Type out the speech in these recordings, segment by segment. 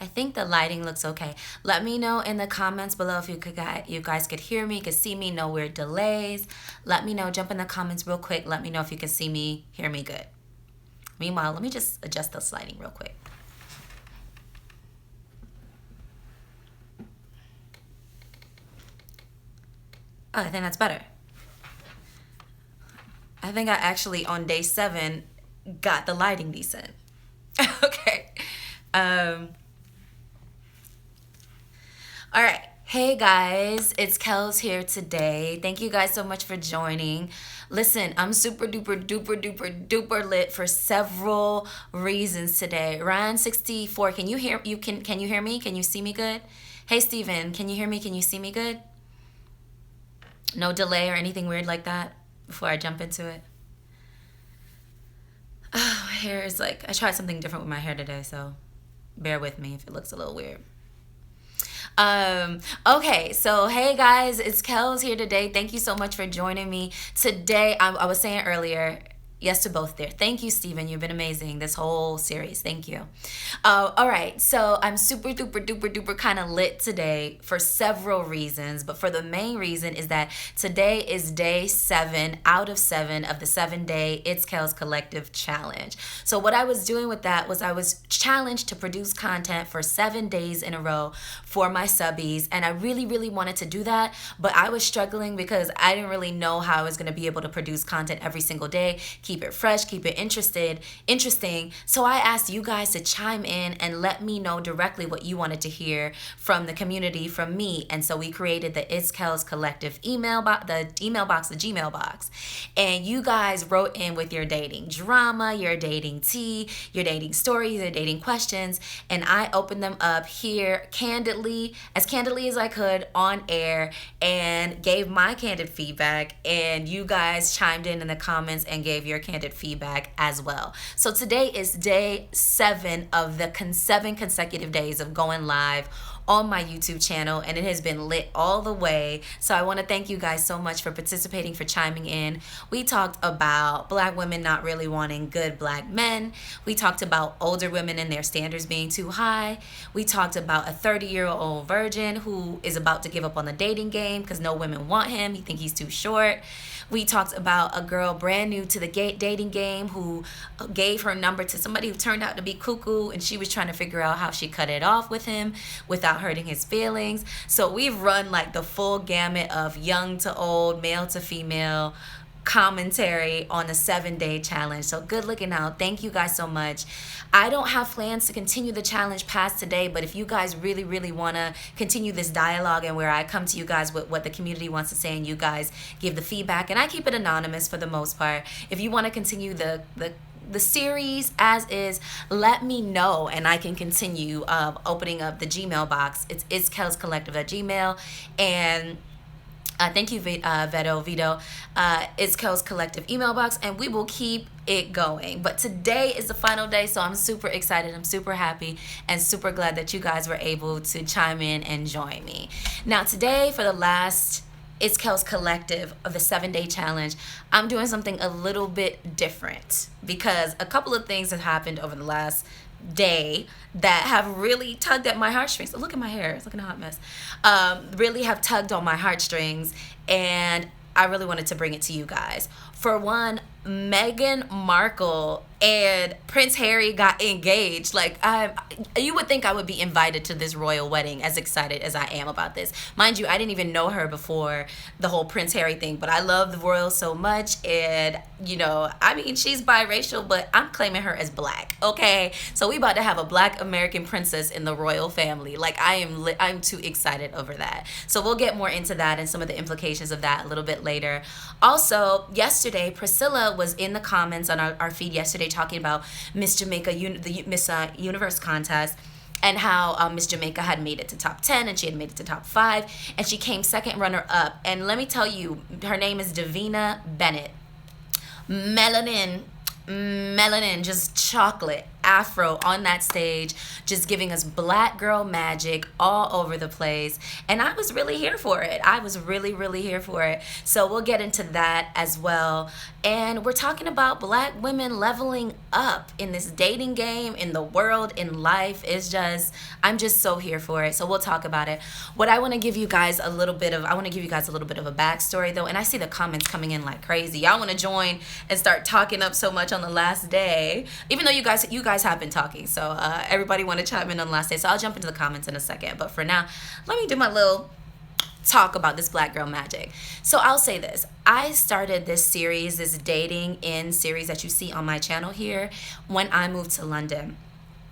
I think the lighting looks okay. Let me know in the comments below if you guys could hear me, could see me, no weird delays. Let me know. Jump in the comments real quick. Let me know if you can see me, hear me good. Meanwhile, let me just adjust the lighting real quick. Oh, I think that's better. I think I actually on day 7 got the lighting decent. Okay. All right. Hey guys, it's Kells here today. Thank you guys so much for joining. Listen, I'm super duper duper duper duper lit for several reasons today. Ryan 64, can you hear can you hear me? Can you see me good? Hey Steven, can you hear me? Can you see me good? No delay or anything weird like that before I jump into it. Oh, my hair is like, I tried something different with my hair today, so bear with me if it looks a little weird. Okay, so hey guys, it's Kells here today. Thank you so much for joining me today. I was saying earlier, yes to both there. Thank you, Steven. You've been amazing this whole series. Thank you. All right, so I'm super duper duper duper kind of lit today for several reasons, but for the main reason is that today is day 7 out of 7 of the 7-day It's Kells Collective Challenge. So what I was doing with that was I was challenged to produce content for 7 days in a row for my subbies, and I really really wanted to do that, but I was struggling because I didn't really know how I was going to be able to produce content every single day, keep it fresh, keep it interesting. So I asked you guys to chime in and let me know directly what you wanted to hear from the community, from me. And so we created the It's Kells Collective email box, the Gmail box. And you guys wrote in with your dating drama, your dating tea, your dating stories, your dating questions, and I opened them up here candidly as I could on air and gave my candid feedback, and you guys chimed in the comments and gave your candid feedback as well. So today is day 7 of the 7 consecutive days of going live on my YouTube channel, and it has been lit all the way. So I want to thank you guys so much for participating, for chiming in. We talked about black women not really wanting good black men. We talked about older women and their standards being too high. We talked about a 30-year-old virgin who is about to give up on the dating game because no women want him. He think he's too short. We talked about a girl brand new to the dating game who gave her number to somebody who turned out to be cuckoo, and she was trying to figure out how she cut it off with him without hurting his feelings. So we've run like the full gamut of young to old, male to female commentary on the 7-day challenge. So good looking out. Thank you guys so much. I don't have plans to continue the challenge past today, but if you guys really really want to continue this dialogue and where I come to you guys with what the community wants to say and you guys give the feedback, and I keep it anonymous for the most part, if you want to continue the series as is, let me know and I can continue opening up the Gmail box. It's Kells Collective at Gmail, and thank you, Vito. It's Kells Collective email box, and we will keep it going. But today is the final day, so I'm super excited. I'm super happy and super glad that you guys were able to chime in and join me. Now, today, for the last It's Kells Collective of the 7-day challenge, I'm doing something a little bit different because a couple of things have happened over the last day that have really tugged at my heartstrings. Look at my hair, it's looking a hot mess. Really have tugged on my heartstrings, and I really wanted to bring it to you guys. For one, Meghan Markle and Prince Harry got engaged. Like, you would think I would be invited to this royal wedding, as excited as I am about this. Mind you, I didn't even know her before the whole Prince Harry thing, but I love the royals so much, and you know, I mean, she's biracial, but I'm claiming her as black, okay? So we about to have a black American princess in the royal family. Like, I'm too excited over that. So we'll get more into that and some of the implications of that a little bit later. Also, yesterday, Priscilla was in the comments on our feed yesterday talking about Miss Jamaica, the Miss Universe contest, and how Miss Jamaica had made it to top 10 and she had made it to top 5, and she came second runner up. And let me tell you, her name is Davina Bennett. Melanin, just chocolate. afro on that stage, just giving us black girl magic all over the place. And I was really here for it. I was really, really here for it. So we'll get into that as well. And we're talking about black women leveling up in this dating game, in the world, in life. It's just, I'm just so here for it. So we'll talk about it. What I want to give you guys a little bit of, I want to give you guys a little bit of a backstory though. And I see the comments coming in like crazy. Y'all want to join and start talking up so much on the last day, even though you guys have been talking. So everybody want to chime in on the last day. So I'll jump into the comments in a second. But for now, let me do my little talk about this black girl magic. So I'll say this. I started this series, this dating in series that you see on my channel here, when I moved to London.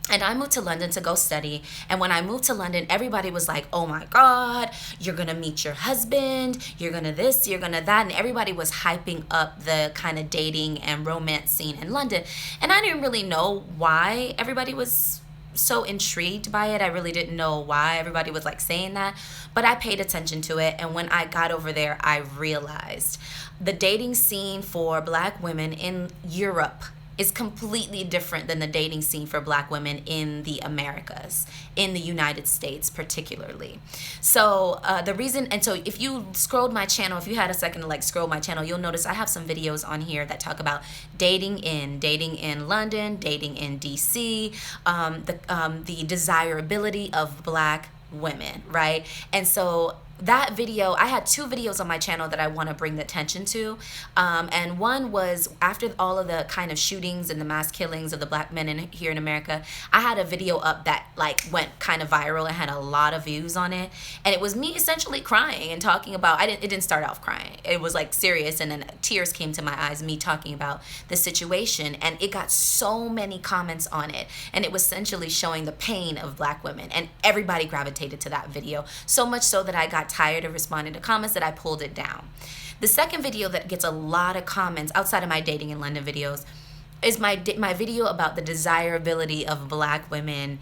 And I moved to London to go study. And when I moved to London, everybody was like, oh my God, you're going to meet your husband. You're going to this, you're going to that. And everybody was hyping up the kind of dating and romance scene in London. And I didn't really know why everybody was so intrigued by it. I really didn't know why everybody was like saying that, but I paid attention to it. And when I got over there, I realized the dating scene for black women in Europe is completely different than the dating scene for black women in the Americas, in the United States particularly. So the reason, and so if you scrolled my channel, if you had a second to like scroll my channel, you'll notice I have some videos on here that talk about dating in London, dating in DC, the desirability of black women, right? And so that video, I had two videos on my channel that I want to bring the attention to. And one was after all of the kind of shootings and the mass killings of the black men here in America, I had a video up that like went kind of viral and had a lot of views on it. And it was me essentially crying and talking about, it didn't start off crying. It was like serious, and then tears came to my eyes, me talking about the situation. And it got so many comments on it. And it was essentially showing the pain of black women. And everybody gravitated to that video. So much so that I got tired of responding to comments that I pulled it down. The second video that gets a lot of comments outside of my dating in London videos is my video about the desirability of black women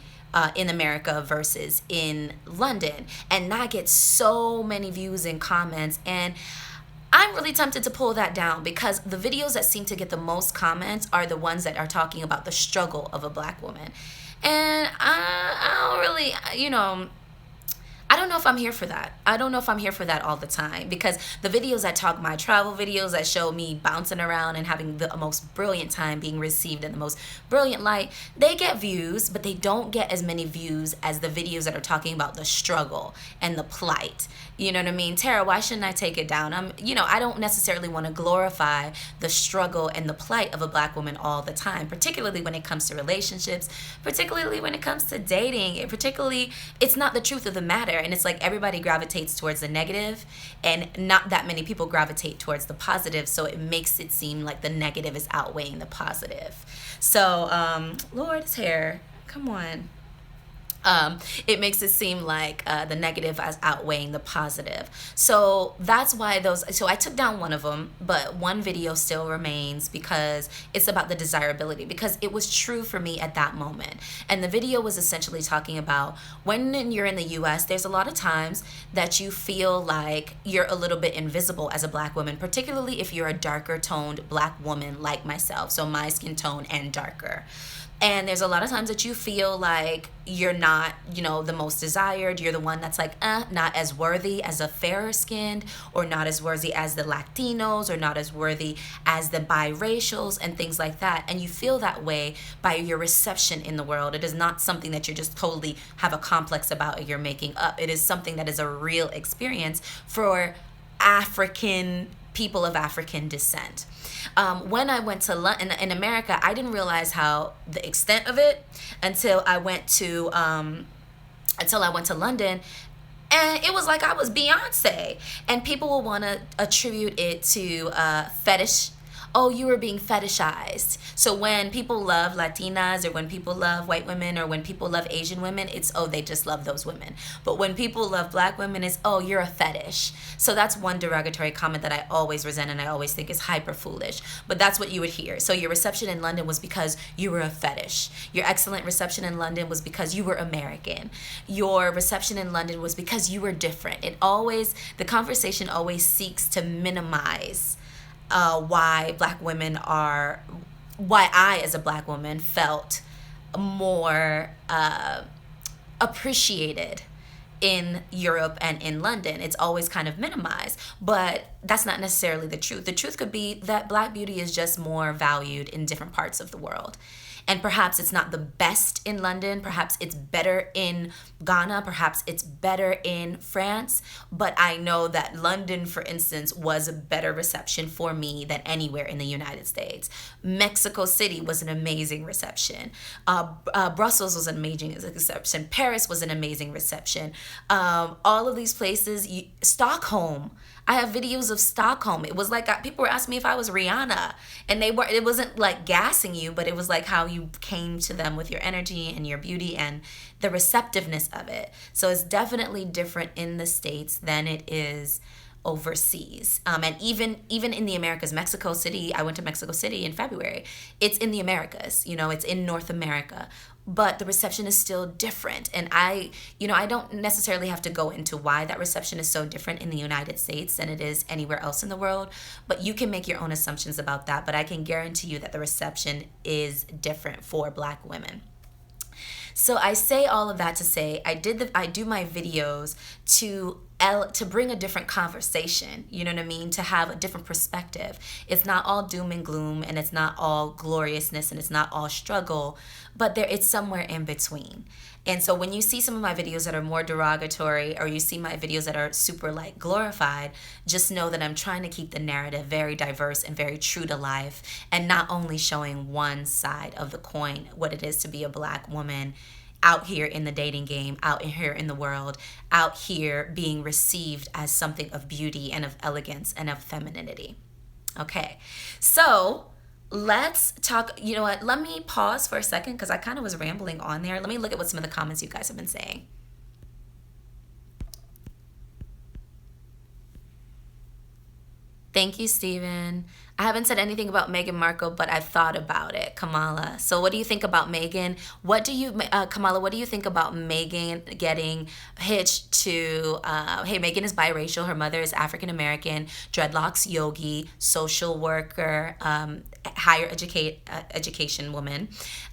in America versus in London. And that gets so many views and comments. And I'm really tempted to pull that down because the videos that seem to get the most comments are the ones that are talking about the struggle of a black woman. And I don't really, I don't know if I'm here for that. I don't know if I'm here for that all the time, because the videos that talk, my travel videos that show me bouncing around and having the most brilliant time, being received in the most brilliant light, they get views, but they don't get as many views as the videos that are talking about the struggle and the plight. You know what I mean? Tara, why shouldn't I take it down? I don't necessarily want to glorify the struggle and the plight of a black woman all the time, particularly when it comes to relationships, particularly when it comes to dating, and particularly it's not the truth of the matter. And it's like everybody gravitates towards the negative and not that many people gravitate towards the positive. So it makes it seem like the negative is outweighing the positive. So, Lord, it's hair. Come on. It makes it seem like the negative is outweighing the positive. So that's why so I took down one of them, but one video still remains because it's about the desirability, because it was true for me at that moment. And the video was essentially talking about when you're in the US, there's a lot of times that you feel like you're a little bit invisible as a black woman, particularly if you're a darker toned black woman like myself. So my skin tone and darker. And there's a lot of times that you feel like you're not, the most desired. You're the one that's like, not as worthy as a fairer skinned, or not as worthy as the Latinos, or not as worthy as the biracials and things like that. And you feel that way by your reception in the world. It is not something that you just totally have a complex about or you're making up. It is something that is a real experience for people of African descent. When I went to London, in America, I didn't realize how the extent of it until I went to London, and it was like I was Beyonce, and people will want to attribute it to fetish. Oh, you were being fetishized. So when people love Latinas, or when people love white women, or when people love Asian women, it's, oh, they just love those women. But when people love black women, it's, oh, you're a fetish. So that's one derogatory comment that I always resent and I always think is hyper foolish. But that's what you would hear. So your reception in London was because you were a fetish. Your excellent reception in London was because you were American. Your reception in London was because you were different. The conversation always seeks to minimize why I as a black woman felt more appreciated in Europe and in London. It's always kind of minimized, but that's not necessarily the truth. The truth could be that Black beauty is just more valued in different parts of the world. And perhaps it's not the best in London, perhaps it's better in Ghana, perhaps it's better in France, but I know that London, for instance, was a better reception for me than anywhere in the United States. Mexico City was an amazing reception. Brussels was an amazing reception. Paris was an amazing reception. All of these places, Stockholm. I have videos of Stockholm. It was like people were asking me if I was Rihanna, and they were. It wasn't like gassing you, but it was like how you came to them with your energy and your beauty and the receptiveness of it. So it's definitely different in the States than it is overseas. And even in the Americas, Mexico City, I went to Mexico City in February. It's in the Americas, it's in North America, but the reception is still different. And I don't necessarily have to go into why that reception is so different in the United States than it is anywhere else in the world, but you can make your own assumptions about that. But I can guarantee you that the reception is different for Black women. So I say all of that to say I do my videos to bring a different conversation, you know what I mean? To have a different perspective. It's not all doom and gloom, and it's not all gloriousness, and it's not all struggle, but it's somewhere in between. And so when you see some of my videos that are more derogatory, or you see my videos that are super like glorified, just know that I'm trying to keep the narrative very diverse and very true to life, and not only showing one side of the coin, what it is to be a Black woman out here in the dating game, out here in the world, out here being received as something of beauty and of elegance and of femininity. Okay, so let's talk. You know what? Let me pause for a second because I kind of was rambling on there. Let me look at what some of the comments you guys have been saying. Thank you, Steven. I haven't said anything about Meghan Markle, but I've thought about it, Kamala. So what do you think about Meghan? Kamala, what do you think about Meghan getting hitched to, hey, Meghan is biracial. Her mother is African-American, dreadlocks yogi, social worker, higher education woman.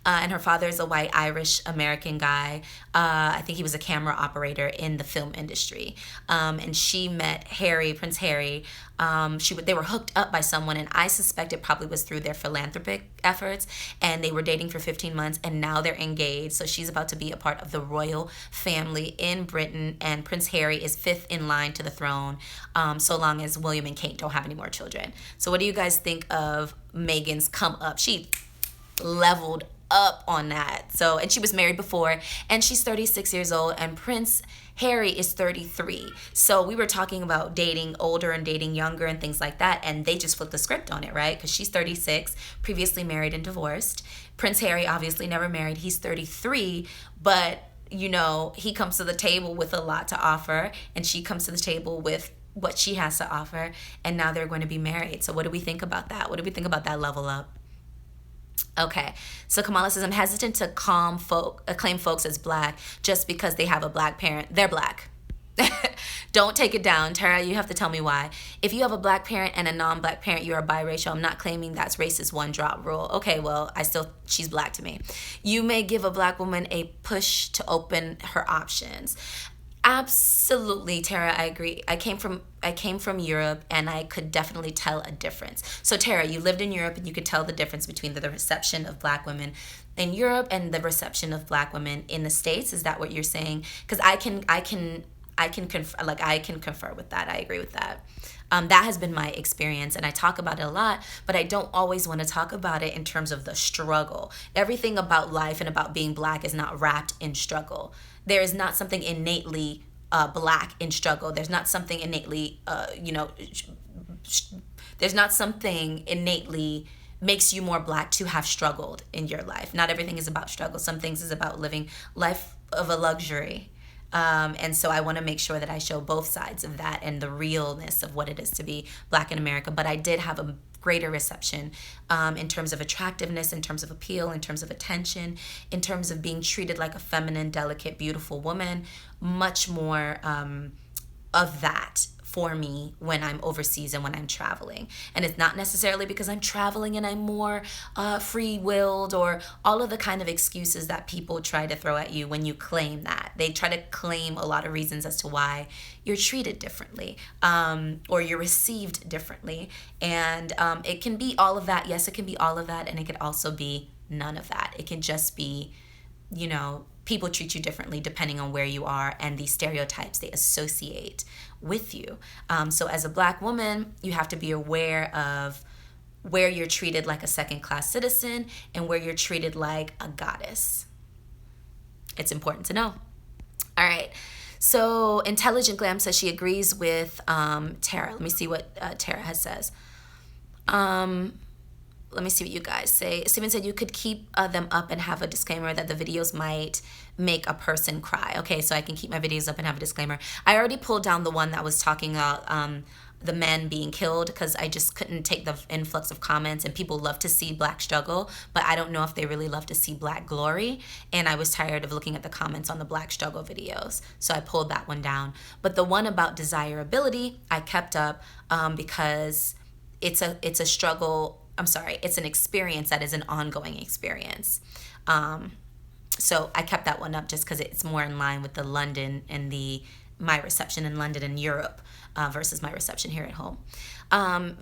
And her father is a white Irish-American guy. I think he was a camera operator in the film industry. And she met Prince Harry. They were hooked up by someone, and I suspect it probably was through their philanthropic efforts, and they were dating for 15 months, and now they're engaged. So she's about to be a part of the royal family in Britain, and Prince Harry is fifth in line to the throne, so long as William and Kate don't have any more children. So what do you guys think of Meghan's come up? She leveled up on that. So, and she was married before, and she's 36 years old, and Prince Harry is 33. So we were talking about dating older and dating younger and things like that, and they just flipped the script on it, right? Because she's 36, previously married and divorced. Prince Harry obviously never married. He's 33, but he comes to the table with a lot to offer, and she comes to the table with what she has to offer, and now they're going to be married. So what do we think about that? What do we think about that level up? Okay, so Kamala says, I'm hesitant to claim folks as Black just because they have a Black parent. They're Black. Don't take it down. Tara, you have to tell me why. If you have a Black parent and a non-Black parent, you're a biracial. I'm not claiming that's racist one drop rule. Okay, well, she's Black to me. You may give a Black woman a push to open her options. Absolutely, Tara, I agree. I came from Europe, and I could definitely tell a difference. So Tara, you lived in Europe, and you could tell the difference between the reception of Black women in Europe and the reception of Black women in the States. Is that what you're saying? Because I can confer with that. I agree with that. That has been my experience, and I talk about it a lot, but I don't always want to talk about it in terms of the struggle. Everything about life and about being Black is not wrapped in struggle. There is not something innately Black in struggle. There's not something innately, there's not something innately makes you more Black to have struggled in your life. Not everything is about struggle. Some things is about living life of a luxury. And so I want to make sure that I show both sides of that and the realness of what it is to be Black in America. But I did have a greater reception in terms of attractiveness, in terms of appeal, in terms of attention, in terms of being treated like a feminine, delicate, beautiful woman. Much more of that for me when I'm overseas and when I'm traveling. And it's not necessarily because I'm traveling and I'm more free-willed, or all of the kind of excuses that people try to throw at you when you claim that. They try to claim a lot of reasons as to why you're treated differently, or you're received differently. And it can be all of that. Yes, it can be all of that. And it could also be none of that. It can just be, people treat you differently depending on where you are and the stereotypes they associate with you. So as a Black woman, you have to be aware of where you're treated like a second-class citizen and where you're treated like a goddess. It's important to know. All right. So Intelligent Glam says she agrees with Tara. Let me see what Tara says. Let me see what you guys say. Steven said you could keep them up and have a disclaimer that the videos might make a person cry. Okay, so I can keep my videos up and have a disclaimer. I already pulled down the one that was talking about the men being killed, because I just couldn't take the influx of comments, and people love to see Black struggle, but I don't know if they really love to see Black glory, and I was tired of looking at the comments on the Black struggle videos, so I pulled that one down. But the one about desirability, I kept up because it's a struggle. I'm sorry, it's an experience that is an ongoing experience. So I kept that one up just because it's more in line with the London and my reception in London and Europe versus my reception here at home.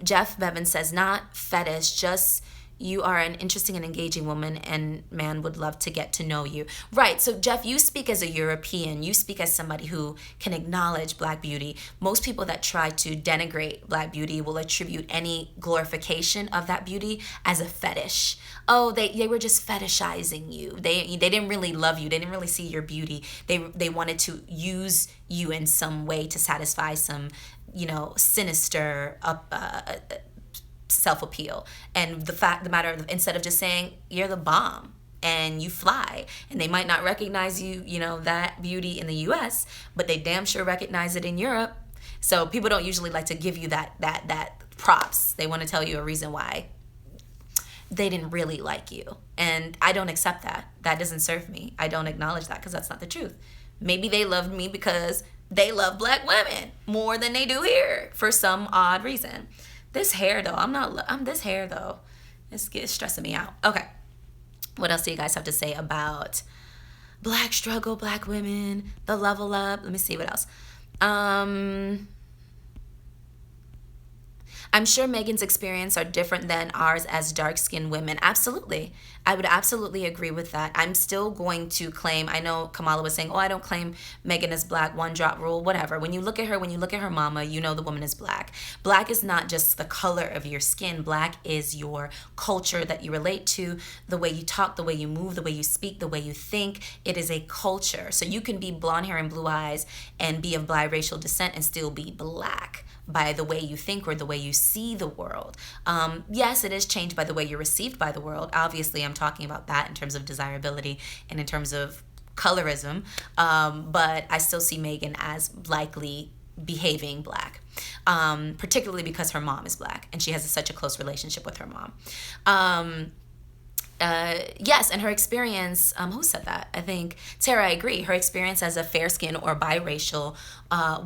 Jeff Bevan says, not fetish, just you are an interesting and engaging woman, and man would love to get to know you. Right. So Jeff, you speak as a European. You speak as somebody who can acknowledge Black beauty. Most people that try to denigrate Black beauty will attribute any glorification of that beauty as a fetish. Oh, they were just fetishizing you. They didn't really love you. They didn't really see your beauty. They wanted to use you in some way to satisfy some, sinister self-appeal. And the matter of, instead of just saying you're the bomb and you fly, and they might not recognize you, that beauty in the US, but they damn sure recognize it in Europe. So people don't usually like to give you that props. They want to tell you a reason why they didn't really like you. And I don't accept that. That doesn't serve me. I don't acknowledge that, because that's not the truth. Maybe they loved me because they love Black women more than they do here for some odd reason. This hair though, this hair though, it's stressing me out. Okay. What else do you guys have to say about Black struggle, Black women, the level up? Let me see what else. I'm sure Megan's experience are different than ours as dark-skinned women. Absolutely. I would absolutely agree with that. I'm still going to claim, I know Kamala was saying, I don't claim Megan as Black, one drop rule, whatever. When you look at her mama, you know the woman is Black. Black is not just the color of your skin. Black is your culture that you relate to, the way you talk, the way you move, the way you speak, the way you think. It is a culture. So you can be blonde hair and blue eyes and be of biracial descent and still be Black by the way you think or the way you see the world. Yes, it is changed by the way you're received by the world. Obviously, I'm talking about that in terms of desirability and in terms of colorism, but I still see Megan as likely behaving Black, particularly because her mom is Black and she has such a close relationship with her mom. Yes, and her experience, who said that? I think Tara, I agree. Her experience as a fair-skinned or biracial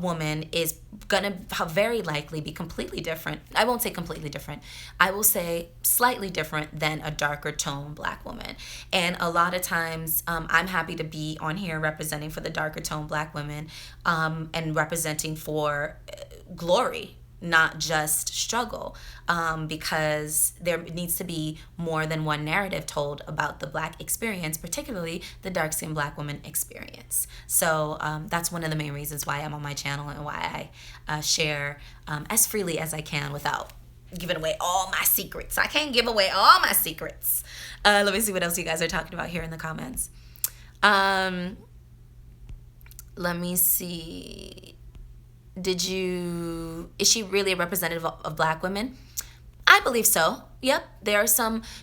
woman is gonna very likely be completely different. I won't say completely different. I will say slightly different than a darker tone Black woman. And a lot of times, I'm happy to be on here representing for the darker tone Black women, and representing for glory, not just struggle, because there needs to be more than one narrative told about the Black experience, particularly the dark-skinned Black woman experience. So that's one of the main reasons why I'm on my channel and why I share as freely as I can without giving away all my secrets. I can't give away all my secrets. Let me see what else you guys are talking about here in the comments. Let me see. Is she really a representative of Black women? I believe so. Yep.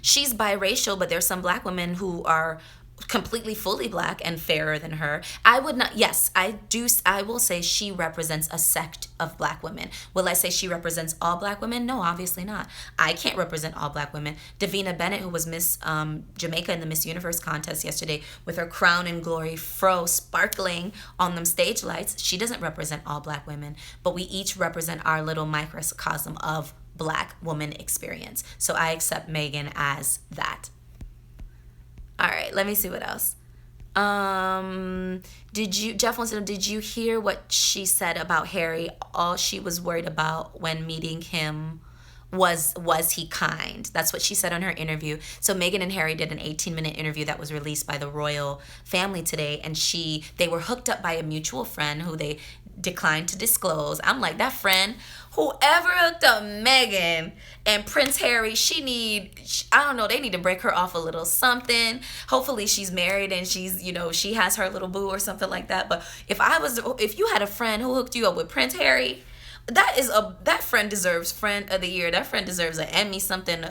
She's biracial, but there's some Black women who are completely fully black and fairer than her. I would not, yes, I will say she represents a sect of black women. Will I say she represents all black women? No, obviously not. I can't represent all black women. Davina Bennett, who was Miss Jamaica in the Miss Universe contest yesterday with her crown and glory fro sparkling on them stage lights, she doesn't represent all black women, but we each represent our little microcosm of black woman experience. So I accept Megan as that. All right, let me see what else. Jeff wants to know, did you hear what she said about Harry? All she was worried about when meeting him was he kind? That's what she said on her interview. So Meghan and Harry did an 18-minute interview that was released by the royal family today, and they were hooked up by a mutual friend who they declined to disclose. I'm like, that friend, whoever hooked up Meghan and Prince Harry, I don't know, they need to break her off a little something. Hopefully she's married and she has her little boo or something like that. But if you had a friend who hooked you up with Prince Harry, that friend deserves friend of the year. That friend deserves an Emmy, something,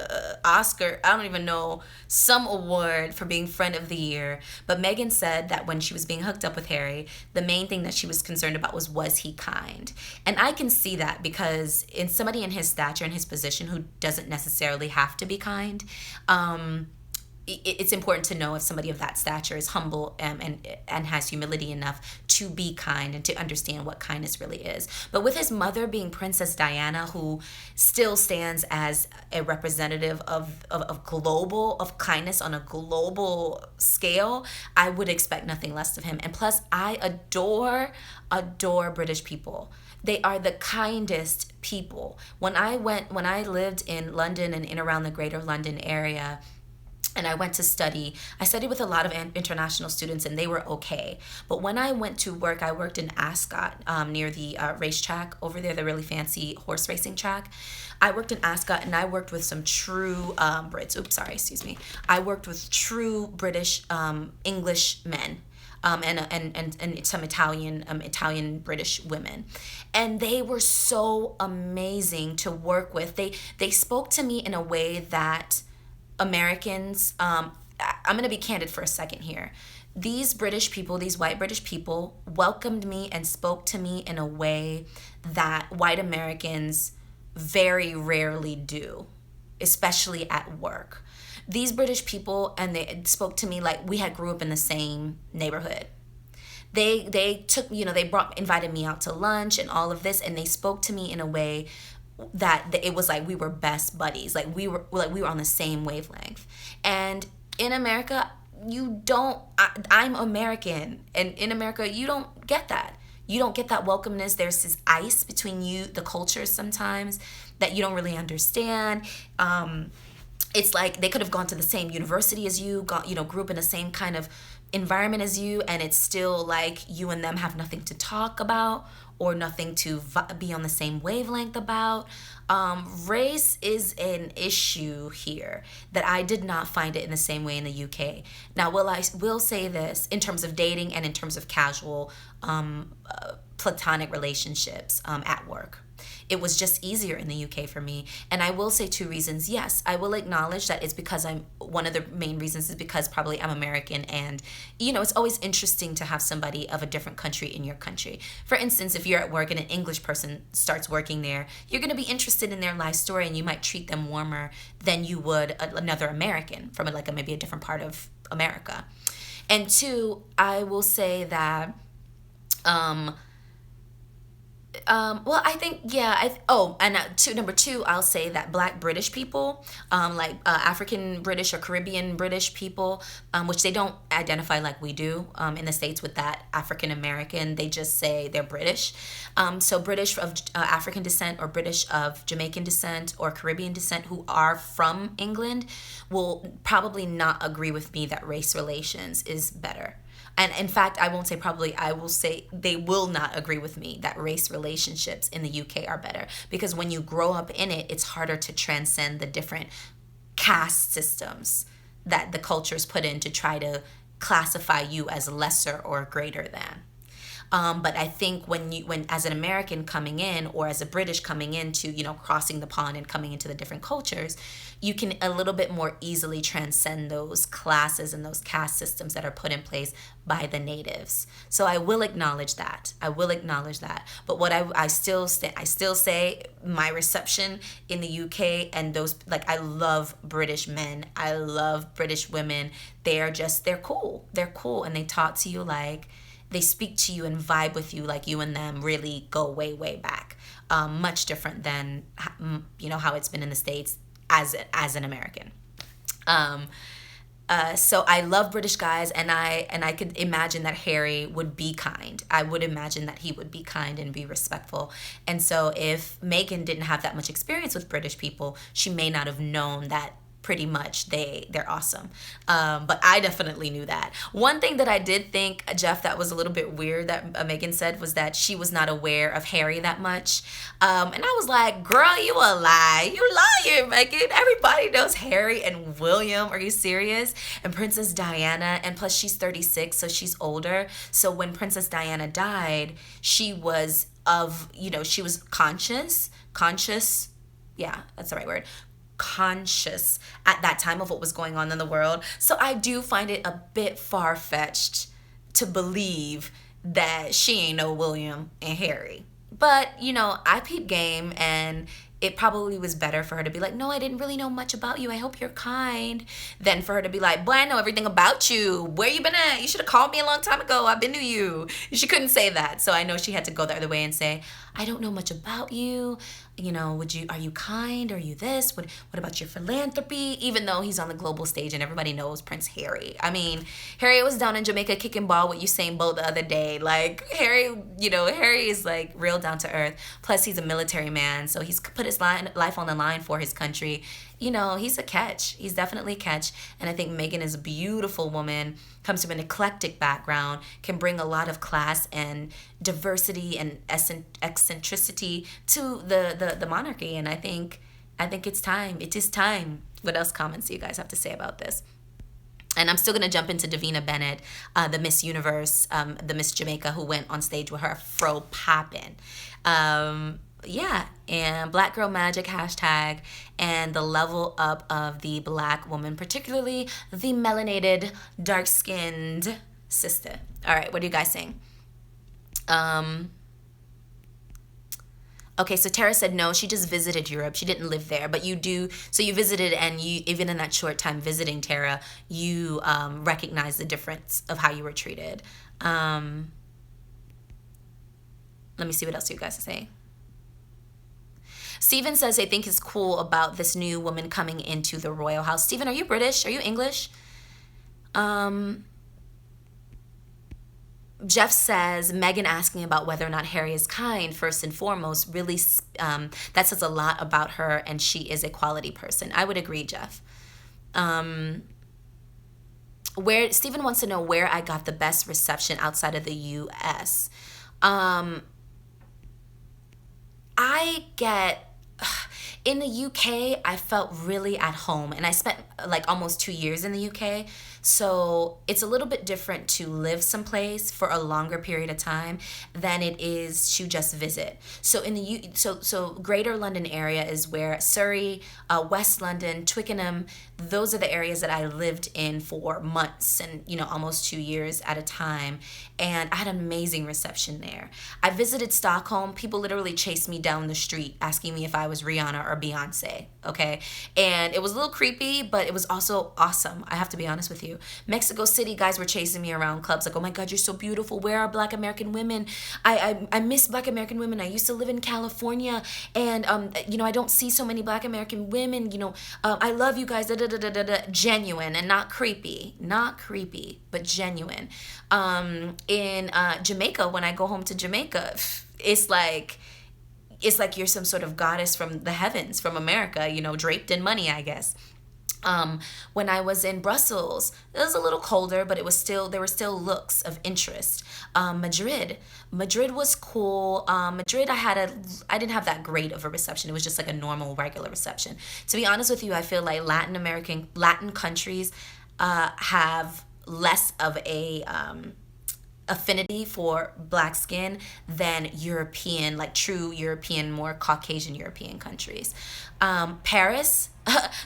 Oscar, I don't even know, some award for being friend of the year. But Meghan said that when she was being hooked up with Harry, the main thing that she was concerned about was he kind? And I can see that, because in somebody in his stature and his position who doesn't necessarily have to be kind, it's important to know if somebody of that stature is humble, and has humility enough to be kind and to understand what kindness really is. But with his mother being Princess Diana, who still stands as a representative of kindness on a global scale, I would expect nothing less of him. And plus, I adore British people. They are the kindest people. When I lived in London and in around the Greater London area, and I went to study. I studied with a lot of international students, and they were okay. But when I went to work, I worked in Ascot, near the racetrack over there, the really fancy horse racing track. I worked in Ascot, and I worked with some true Brits. Excuse me. I worked with true British English men. And some Italian British women, and they were so amazing to work with. They spoke to me in a way that Americans, I'm going to be candid for a second here. These British people, these white British people, welcomed me and spoke to me in a way that white Americans very rarely do, especially at work. These British people, and they spoke to me like we had grew up in the same neighborhood. They took, they invited me out to lunch and all of this, and they spoke to me in a way that it was like we were best buddies, like we were on the same wavelength. And in America, I'm American, and in America you don't get that. You don't get that welcomeness. There's this ice between the cultures sometimes that you don't really understand. It's like they could have gone to the same university as you, grew up in the same kind of environment as you, and it's still like you and them have nothing to talk about or nothing to be on the same wavelength about. Race is an issue here that I did not find it in the same way in the UK. Now, will say this in terms of dating and in terms of casual platonic relationships at work. It was just easier in the UK for me. And I will say two reasons. Yes, I will acknowledge that it's because one of the main reasons is because probably I'm American, and, it's always interesting to have somebody of a different country in your country. For instance, if you're at work and an English person starts working there, you're going to be interested in their life story, and you might treat them warmer than you would another American from maybe a different part of America. And two, I will say that, I think, yeah. Number two, I'll say that Black British people, African British or Caribbean British people, which they don't identify like we do in the States with that African American. They just say they're British. So British of African descent or British of Jamaican descent or Caribbean descent who are from England will probably not agree with me that race relations is better. And in fact, I won't say probably, I will say they will not agree with me that race relationships in the UK are better. Because when you grow up in it, it's harder to transcend the different caste systems that the cultures put in to try to classify you as lesser or greater than. But I think when as an American coming in, or as a British coming into, crossing the pond and coming into the different cultures, you can a little bit more easily transcend those classes and those caste systems that are put in place by the natives. So I will acknowledge that. I will acknowledge that. But what I still say my reception in the UK, and those, like, I love British men. I love British women. They're cool. They're cool, and they talk to you like, they speak to you and vibe with you like you and them really go way, way back. Much different than how it's been in the States as an American. So I love British guys, and I could imagine that Harry would be kind. I would imagine that he would be kind and be respectful. And so if Meghan didn't have that much experience with British people, she may not have known that pretty much they're awesome. But I definitely knew that. One thing that I did think, Jeff, that was a little bit weird that Meghan said, was that she was not aware of Harry that much. And I was like, girl, you a lie. You lying, Meghan. Everybody knows Harry and William. Are you serious? And Princess Diana. And plus she's 36, so she's older. So when Princess Diana died, she was conscious. Yeah, that's the right word. Conscious at that time of what was going on in the world. So I do find it a bit far-fetched to believe that she ain't know William and Harry. But, I peep game, and it probably was better for her to be like, no, I didn't really know much about you. I hope you're kind. Than for her to be like, boy, I know everything about you. Where you been at? You should have called me a long time ago. I've been to you. She couldn't say that. So I know she had to go the other way and say, I don't know much about you. Are you kind? Are you this? What about your philanthropy? Even though he's on the global stage and everybody knows Prince Harry. I mean, Harry was down in Jamaica kicking ball with Usain Bolt the other day. Like, Harry is like real down to earth. Plus, he's a military man, so he's put his life on the line for his country. He's a catch. He's definitely a catch. And I think Meghan is a beautiful woman, comes from an eclectic background, can bring a lot of class and diversity and eccentricity to the monarchy. And I think it's time. It is time. What else comments do you guys have to say about this? And I'm still going to jump into Davina Bennett, the Miss Universe, the Miss Jamaica, who went on stage with her fro poppin'. Yeah, and Black Girl Magic hashtag, and the level up of the Black woman, particularly the melanated, dark-skinned sister. All right, what are you guys saying? Okay, so Tara said no, she just visited Europe. She didn't live there, but you do. So you visited, and you, even in that short time visiting, Tara, you recognize the difference of how you were treated. Let me see what else you guys are saying. Steven says they think it's cool about this new woman coming into the royal house. Steven, are you British? Are you English? Jeff says Meghan asking about whether or not Harry is kind, first and foremost, really that says a lot about her, and she is a quality person. I would agree, Jeff. Where Steven wants to know where I got the best reception outside of the U.S. I get in the UK, I felt really at home, and I spent like almost 2 years in the UK. So it's a little bit different to live someplace for a longer period of time than it is to just visit. So in the so Greater London area is where Surrey, West London, Twickenham, those are the areas that I lived in for months and almost 2 years at a time, and I had an amazing reception there. I visited Stockholm. People literally chased me down the street asking me if I was Rihanna or Beyonce. Okay, and it was a little creepy, but it was also awesome. I have to be honest with you. Mexico City, guys were chasing me around clubs like, oh my God, you're so beautiful. Where are Black American women? I miss Black American women. I used to live in California, and I don't see so many Black American women. I love you guys. Da, da, da, da, da, da. Genuine and not creepy, but genuine. In Jamaica, when I go home to Jamaica, it's like you're some sort of goddess from the heavens, from America, draped in money, I guess. When I was in Brussels, it was a little colder, but there were still looks of interest. Madrid was cool. Madrid, I didn't have that great of a reception. It was just like a normal, regular reception. To be honest with you, I feel like Latin countries have less of a affinity for black skin than European, like true European, more Caucasian European countries. Paris,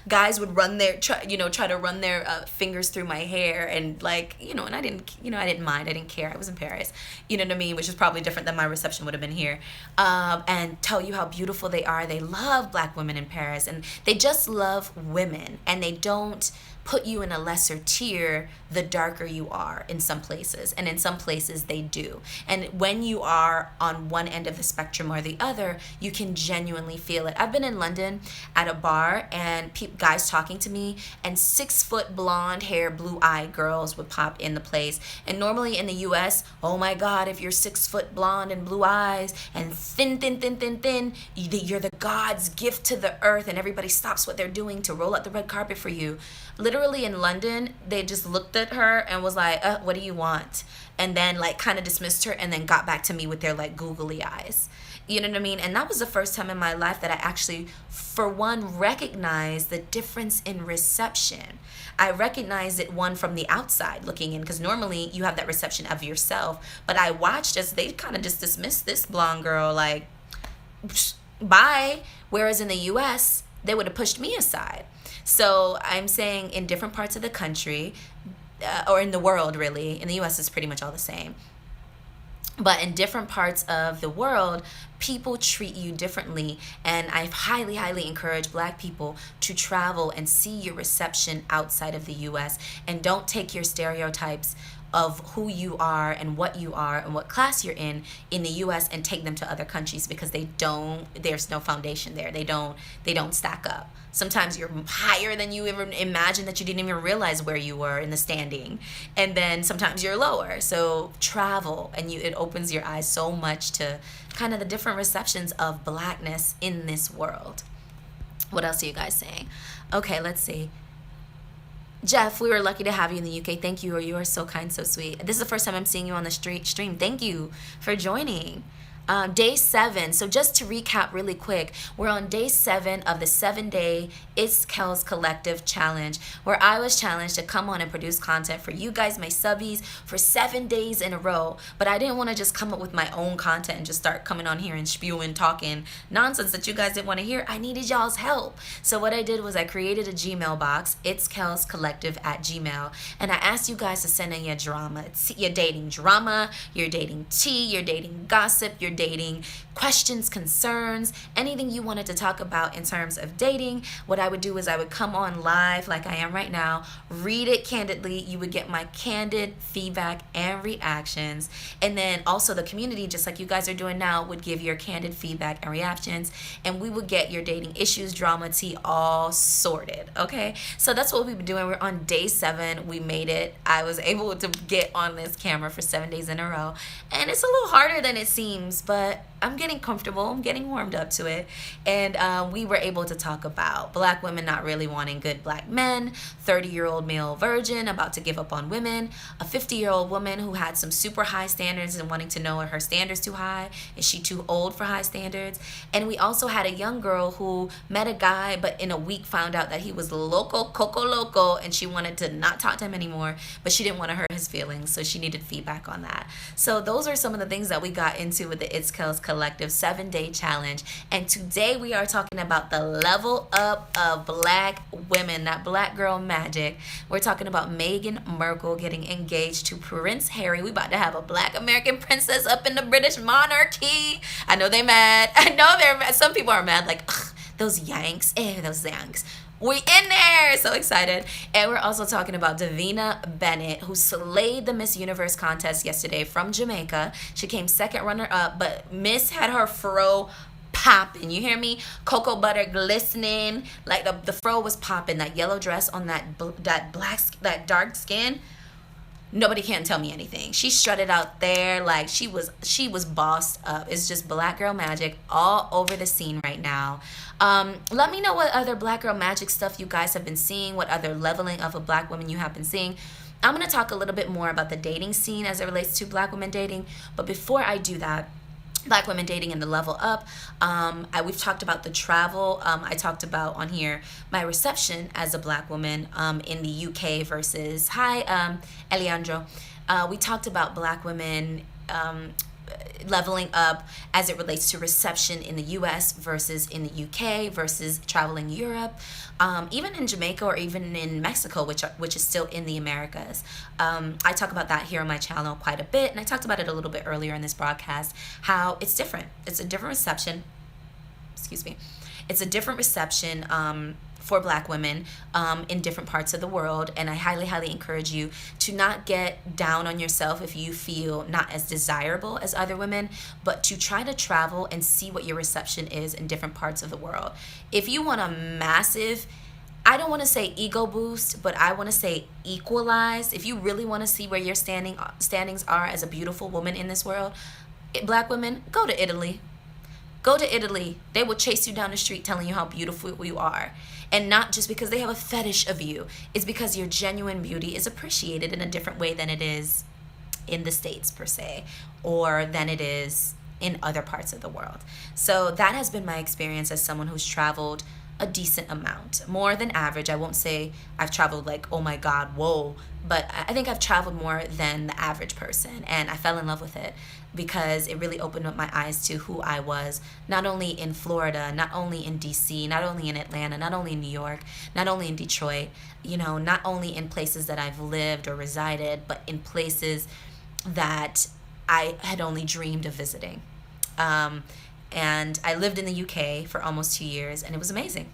guys would run their, try to run their fingers through my hair, and like, and I didn't mind, I didn't care. I was in Paris, you know what I mean, which is probably different than my reception would have been here. And tell you how beautiful they are. They love black women in Paris, and they just love women, and they don't put you in a lesser tier the darker you are in some places, and in some places they do. And when you are on one end of the spectrum or the other, you can genuinely feel it. I've been in London at a bar, and guys talking to me, and 6 foot blonde hair, blue eyed girls would pop in the place. And normally in the US, oh my god, if you're 6 foot blonde and blue eyes and thin, you're the God's gift to the earth, and everybody stops what they're doing to roll out the red carpet for you. Literally in London, they just looked at her and was like, what do you want? And then like kind of dismissed her, and then got back to me with their like googly eyes. You know what I mean? And that was the first time in my life that I actually, for one, recognized the difference in reception. I recognized it, one, from the outside looking in, because normally you have that reception of yourself. But I watched as they kind of just dismissed this blonde girl like, bye. Whereas in the US, they would have pushed me aside. So I'm saying in different parts of the country, or in the world really, in the US it's pretty much all the same. But in different parts of the world, people treat you differently. And I highly, highly encourage black people to travel and see your reception outside of the US. And don't take your stereotypes of who you are and what class you're in the US and take them to other countries, because there's no foundation there. They don't stack up. Sometimes you're higher than you ever imagined, that you didn't even realize where you were in the standing. And then sometimes you're lower. So travel, and it opens your eyes so much to kind of the different receptions of blackness in this world. What else are you guys saying? Okay, let's see. Jeff, we were lucky to have you in the UK. Thank you. You are so kind, so sweet. This is the first time I'm seeing you on the stream. Thank you for joining. Day 7. So just to recap really quick, we're on day 7 of the 7-day It's Kells Collective Challenge, where I was challenged to come on and produce content for you guys, my subbies, for 7 days in a row. But I didn't want to just come up with my own content and just start coming on here and spewing, talking nonsense that you guys didn't want to hear. I needed y'all's help. So what I did was I created a Gmail box, It's Kells Collective at Gmail, and I asked you guys to send in your drama. You're dating drama, you're dating tea, you're dating gossip, you're dating questions, concerns, anything you wanted to talk about in terms of dating. What I would do is I would come on live like I am right now, read it candidly. You would get my candid feedback and reactions. And then also the community, just like you guys are doing now, would give your candid feedback and reactions. And we would get your dating issues, drama, tea, all sorted. Okay? So that's what we've been doing. We're on day 7. We made it. I was able to get on this camera for 7 days in a row. And it's a little harder than it seems, but I'm getting comfortable. I'm getting warmed up to it. And we were able to talk about black women not really wanting good black men, 30-year-old male virgin about to give up on women, a 50-year-old woman who had some super high standards and wanting to know, are her standards too high? Is she too old for high standards? And we also had a young girl who met a guy, but in a week found out that he was coco loco, and she wanted to not talk to him anymore, but she didn't want to hurt his feelings, so she needed feedback on that. So those are some of the things that we got into with the It's Kells Collective 7-day challenge. And today we are talking about the level up of black women, that black girl magic. We're talking about Meghan Markle getting engaged to Prince Harry. We about to have a black American princess up in the British monarchy. I know they mad. I know they're mad. Some people are mad, like, ugh, those Yanks. Those Yanks. We in there, so excited. And we're also talking about Davina Bennett, who slayed the Miss Universe contest yesterday from Jamaica. She came second runner up, but Miss had her fro popping. You hear me? Cocoa butter glistening, like the fro was popping. That yellow dress on that dark skin. Nobody can tell me anything. She strutted out there like she was bossed up. It's just black girl magic all over the scene right now. Let me know what other black girl magic stuff you guys have been seeing, what other leveling of a black woman you have been seeing. I'm going to talk a little bit more about the dating scene as it relates to black women dating. But before I do that, black women dating and the level up, we've talked about the travel. I talked about on here my reception as a black woman in the UK versus, hi, Eliandro, We talked about Black women leveling up as it relates to reception in the US versus in the UK versus traveling Europe, even in Jamaica or even in Mexico, which is still in the Americas. I talk about that here on my channel quite a bit, and I talked about it a little bit earlier in this broadcast, how it's different. It's a different reception. Excuse me. It's a different reception for Black women in different parts of the world. And I highly, highly encourage you to not get down on yourself if you feel not as desirable as other women, but to try to travel and see what your reception is in different parts of the world. If you want a massive, I don't want to say ego boost, but I want to say equalize. If you really want to see where your standings are as a beautiful woman in this world, Black women, go to Italy. Go to Italy. They will chase you down the street telling you how beautiful you are. And not just because they have a fetish of you. It's because your genuine beauty is appreciated in a different way than it is in the States, per se, or than it is in other parts of the world. So that has been my experience as someone who's traveled a decent amount. More than average. I won't say I've traveled like, oh my God, whoa. But I think I've traveled more than the average person. And I fell in love with it because it really opened up my eyes to who I was, not only in Florida, not only in DC, not only in Atlanta, not only in New York, not only in Detroit, not only in places that I've lived or resided, but in places that I had only dreamed of visiting. And I lived in the UK for almost 2 years, and it was amazing.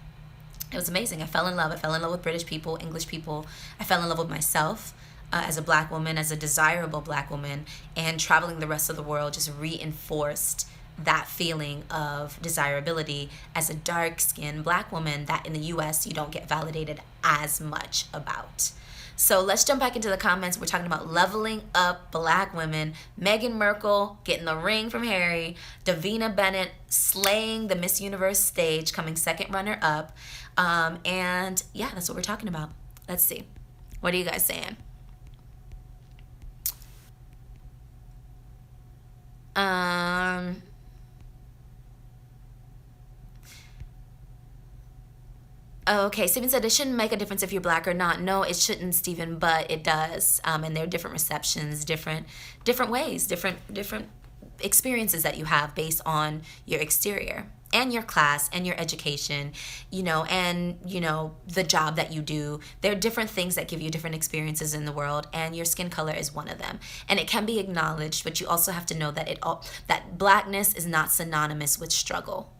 It was amazing. I fell in love. I fell in love with British people, English people. I fell in love with myself as a Black woman, as a desirable Black woman, and traveling the rest of the world just reinforced that feeling of desirability as a dark-skinned Black woman that in the US you don't get validated as much about. So let's jump back into the comments. We're talking about leveling up Black women. Meghan Markle getting the ring from Harry. Davina Bennett slaying the Miss Universe stage, coming second runner up. And yeah, that's what we're talking about. Let's see. What are you guys saying? Okay, Stephen said it shouldn't make a difference if you're Black or not. No, it shouldn't, Stephen, but it does. And there are different receptions, different ways, different experiences that you have based on your exterior and your class and your education, and the job that you do. There are different things that give you different experiences in the world, and your skin color is one of them. And it can be acknowledged, but you also have to know that that Blackness is not synonymous with struggle.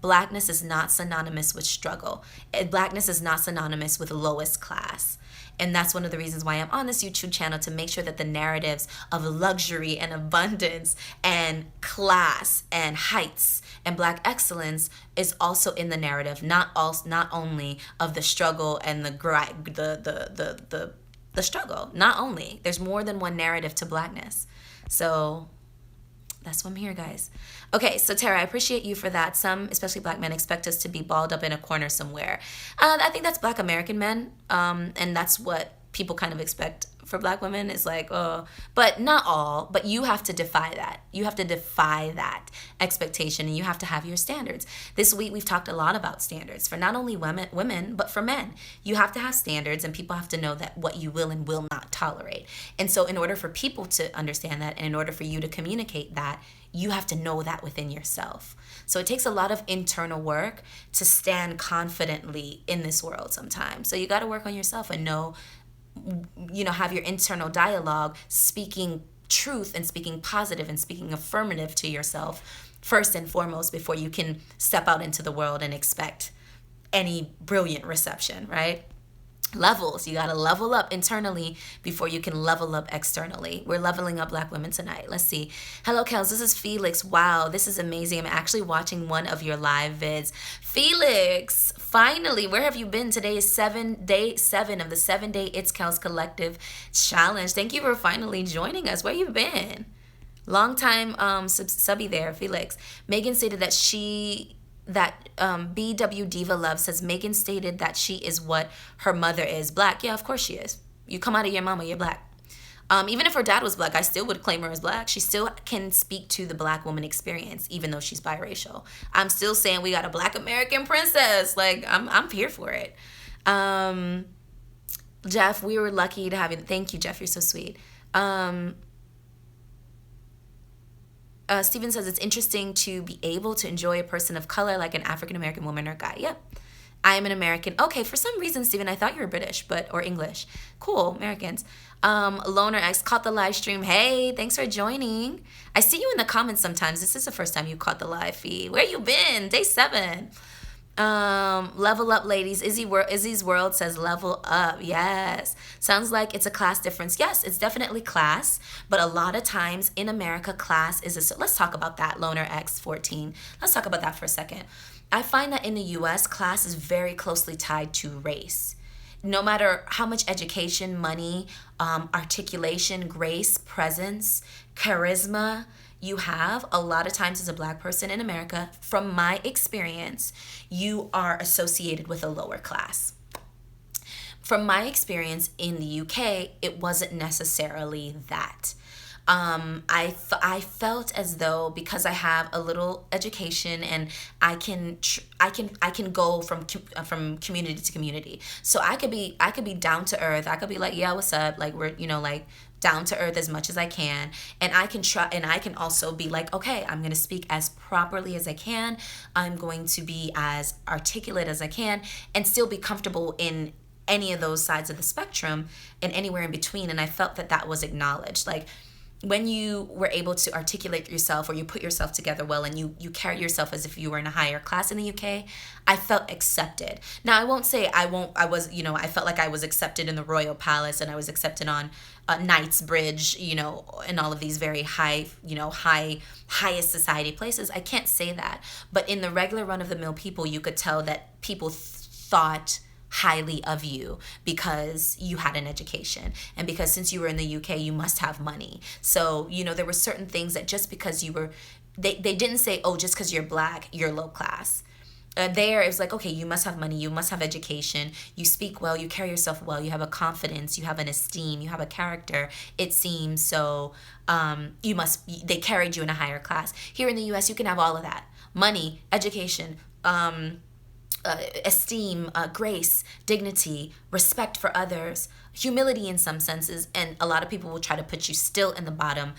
Blackness is not synonymous with struggle. Blackness is not synonymous with lowest class. And that's one of the reasons why I'm on this YouTube channel, to make sure that the narratives of luxury and abundance and class and heights and Black excellence is also in the narrative, not only of the struggle and the struggle. Not only. There's more than one narrative to Blackness. So that's why I'm here, guys. Okay, so Tara, I appreciate you for that. Some, especially Black men, expect us to be balled up in a corner somewhere. I think that's Black American men, and that's what people kind of expect for Black women. Is like, oh, but not all. But you have to defy that. You have to defy that expectation, and you have to have your standards. This week we've talked a lot about standards for not only women, but for men. You have to have standards, and people have to know that what you will and will not tolerate. And so in order for people to understand that, and in order for you to communicate that, you have to know that within yourself. So it takes a lot of internal work to stand confidently in this world sometimes. So you got to work on yourself and know, have your internal dialogue, speaking truth and speaking positive and speaking affirmative to yourself first and foremost, before you can step out into the world and expect any brilliant reception, right? Levels. You got to level up internally before you can level up externally. We're leveling up Black women tonight. Let's see. Hello, Kells. This is Felix. Wow, this is amazing. I'm actually watching one of your live vids. Felix, finally, where have you been? Today is day 7 of the 7-day It's Kells Collective Challenge. Thank you for finally joining us. Where you been? Long time subby there, Felix. Megan stated that BW Diva Love says Megan stated that she is what her mother is. Black. Yeah, of course she is. You come out of your mama, you're Black. Even if her dad was Black, I still would claim her as Black. She still can speak to the Black woman experience, even though she's biracial. I'm still saying we got a Black American princess. Like, I'm here for it. Jeff, we were lucky to have you. Thank you, Jeff. You're so sweet. Um, Steven says it's interesting to be able to enjoy a person of color like an African American woman or guy. Yep. I am an American. Okay, for some reason, Steven, I thought you were British, or English. Cool, Americans. Loner X caught the live stream. Hey, thanks for joining. I see you in the comments sometimes. This is the first time you caught the live feed. Where you been? Day 7. Level up, ladies. Izzy's World says level up. Yes. Sounds like it's a class difference. Yes, it's definitely class, but a lot of times in America, class is a. Let's talk about that, Loner X14. Let's talk about that for a second. I find that in the US, class is very closely tied to race. No matter how much education, money, articulation, grace, presence, charisma you have, a lot of times as a black person in America, from my experience, you are associated with a lower class. From my experience in the UK, it wasn't necessarily that. I felt as though because I have a little education and I can go from community to community. So I could be down to earth. I could be like, yeah, what's up? Like we're like down to earth as much as I can, and I can try, and I can also be like, okay, I'm going to speak as properly as I can. I'm going to be as articulate as I can, and still be comfortable in any of those sides of the spectrum and anywhere in between. And I felt that was acknowledged. Like when you were able to articulate yourself or you put yourself together well and you carry yourself as if you were in a higher class in the UK, I felt accepted. Now, I won't say I was, I felt like I was accepted in the Royal Palace and I was accepted on Knightsbridge, and all of these very high, highest society places. I can't say that. But in the regular run-of-the-mill people, you could tell that people thought highly of you because you had an education, and because since you were in the UK you must have money. So there were certain things that just because you were, they didn't say, oh, just because you're black you're low class. There it was like, okay, you must have money, you must have education, you speak well, you carry yourself well, you have a confidence, you have an esteem, you have a character, it seems. So they carried you in a higher class. Here in the US you can have all of that: money, education, esteem, grace, dignity, respect for others, humility in some senses, and a lot of people will try to put you still in the bottom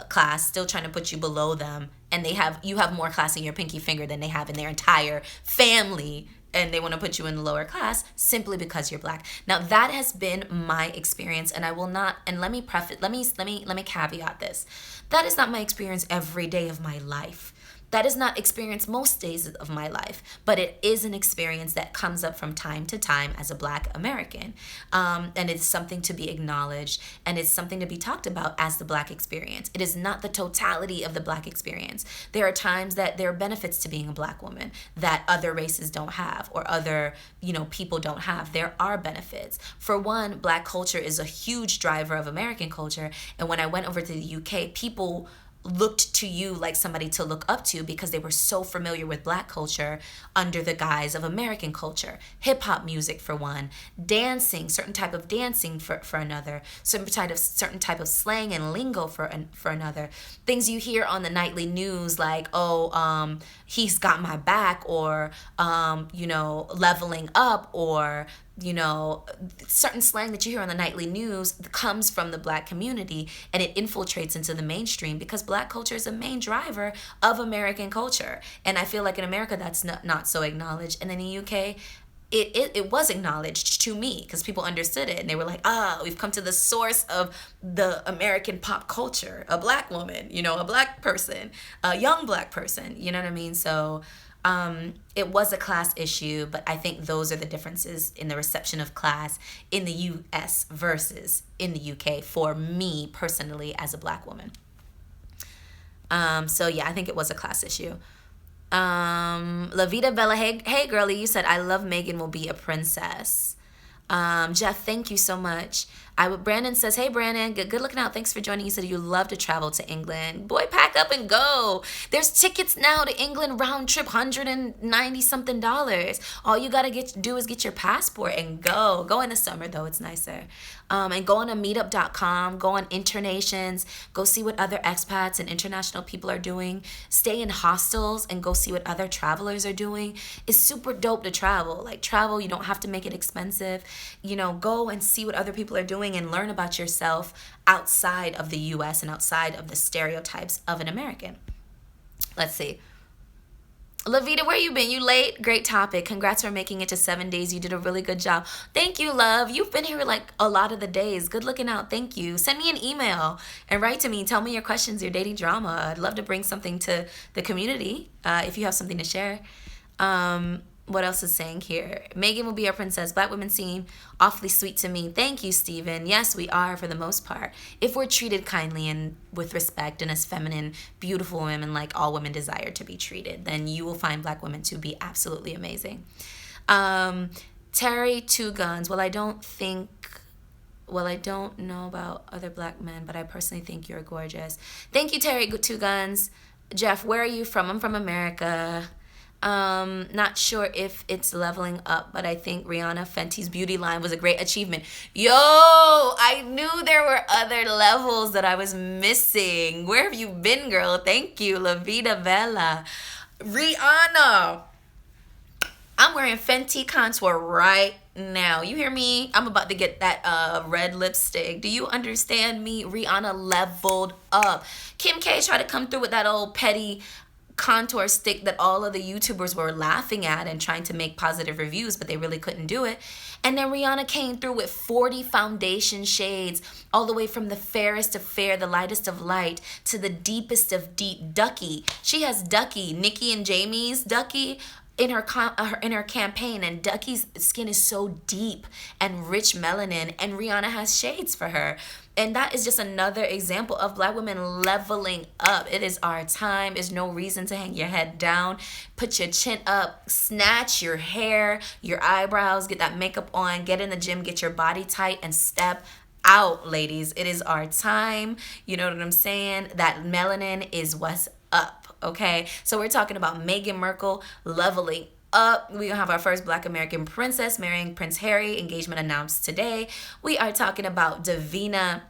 class, still trying to put you below them, and you have more class in your pinky finger than they have in their entire family, and they want to put you in the lower class simply because you're black. Now that has been my experience, and I will not, and let me caveat this. That is not my experience every day of my life. That is not experience most days of my life, but it is an experience that comes up from time to time as a black American. And it's something to be acknowledged, and it's something to be talked about as the black experience. It is not the totality of the black experience. There are times that there are benefits to being a black woman that other races don't have, or other, people don't have. There are benefits. For one, black culture is a huge driver of American culture. And when I went over to the UK, people looked to you like somebody to look up to because they were so familiar with black culture under the guise of American culture. Hip hop music for one, dancing, certain type of dancing for another, certain type of slang and lingo for another. Things you hear on the nightly news like, oh, he's got my back, or leveling up, or certain slang that you hear on the nightly news comes from the black community, and it infiltrates into the mainstream because black culture is a main driver of American culture. And I feel like in America that's not so acknowledged, and in the UK it was acknowledged to me because people understood it, and they were like, we've come to the source of the American pop culture, a black woman, a black person, a young black person, you know what I mean? So it was a class issue, but I think those are the differences in the reception of class in the US versus in the UK for me personally as a black woman. So yeah, I think it was a class issue. La Vida Bella, hey girlie, you said I love Megan will be a princess. Jeff, thank you so much. Brandon says, hey Brandon, good looking out. Thanks for joining. You said you love to travel to England. Boy, pack up and go. There's tickets now to England round trip, $190 something. All you gotta do is get your passport and go. Go in the summer though, it's nicer. And go on a meetup.com, go on Internations, go see what other expats and international people are doing. Stay in hostels and go see what other travelers are doing. It's super dope to travel. Like travel, you don't have to make it expensive. Go and see what other people are doing. doing and learn about yourself outside of the US and outside of the stereotypes of an American. Let's see. Lavita, where you been? You late? Great topic. Congrats for making it to 7 days. You did a really good job. Thank you, love. You've been here like a lot of the days. Good looking out. Thank you. Send me an email and write to me. Tell me your questions, your dating drama. I'd love to bring something to the community if you have something to share. What else is saying here? Megan will be our princess. Black women seem awfully sweet to me. Thank you, Stephen. Yes, we are for the most part. If we're treated kindly and with respect and as feminine, beautiful women like all women desire to be treated, then you will find black women to be absolutely amazing. Terry Two Guns. Well, I don't know about other black men, but I personally think you're gorgeous. Thank you, Terry Two Guns. Jeff, where are you from? I'm from America. Not sure if it's leveling up, but I think Rihanna Fenty's beauty line was a great achievement. Yo, I knew there were other levels that I was missing. Where have you been, girl? Thank you, La Vida Bella. Rihanna. I'm wearing Fenty contour right now. You hear me? I'm about to get that red lipstick. Do you understand me? Rihanna leveled up. Kim K tried to come through with that old petty contour stick that all of the YouTubers were laughing at and trying to make positive reviews, but they really couldn't do it. And then Rihanna came through with 40 foundation shades, all the way from the fairest of fair, the lightest of light, to the deepest of deep. Ducky. She has Ducky, Nicki and Jamie's Ducky in her campaign, and Ducky's skin is so deep and rich melanin, and Rihanna has shades for her. And that is just another example of black women leveling up. It is our time. There's no reason to hang your head down. Put your chin up, snatch your hair, your eyebrows, get that makeup on, get in the gym, get your body tight, and step out, ladies. It is our time. You know what I'm saying? That melanin is what's up, okay? So we're talking about Meghan Markle leveling up. We're gonna have our first black American princess marrying Prince Harry. Engagement announced today. We are talking about Davina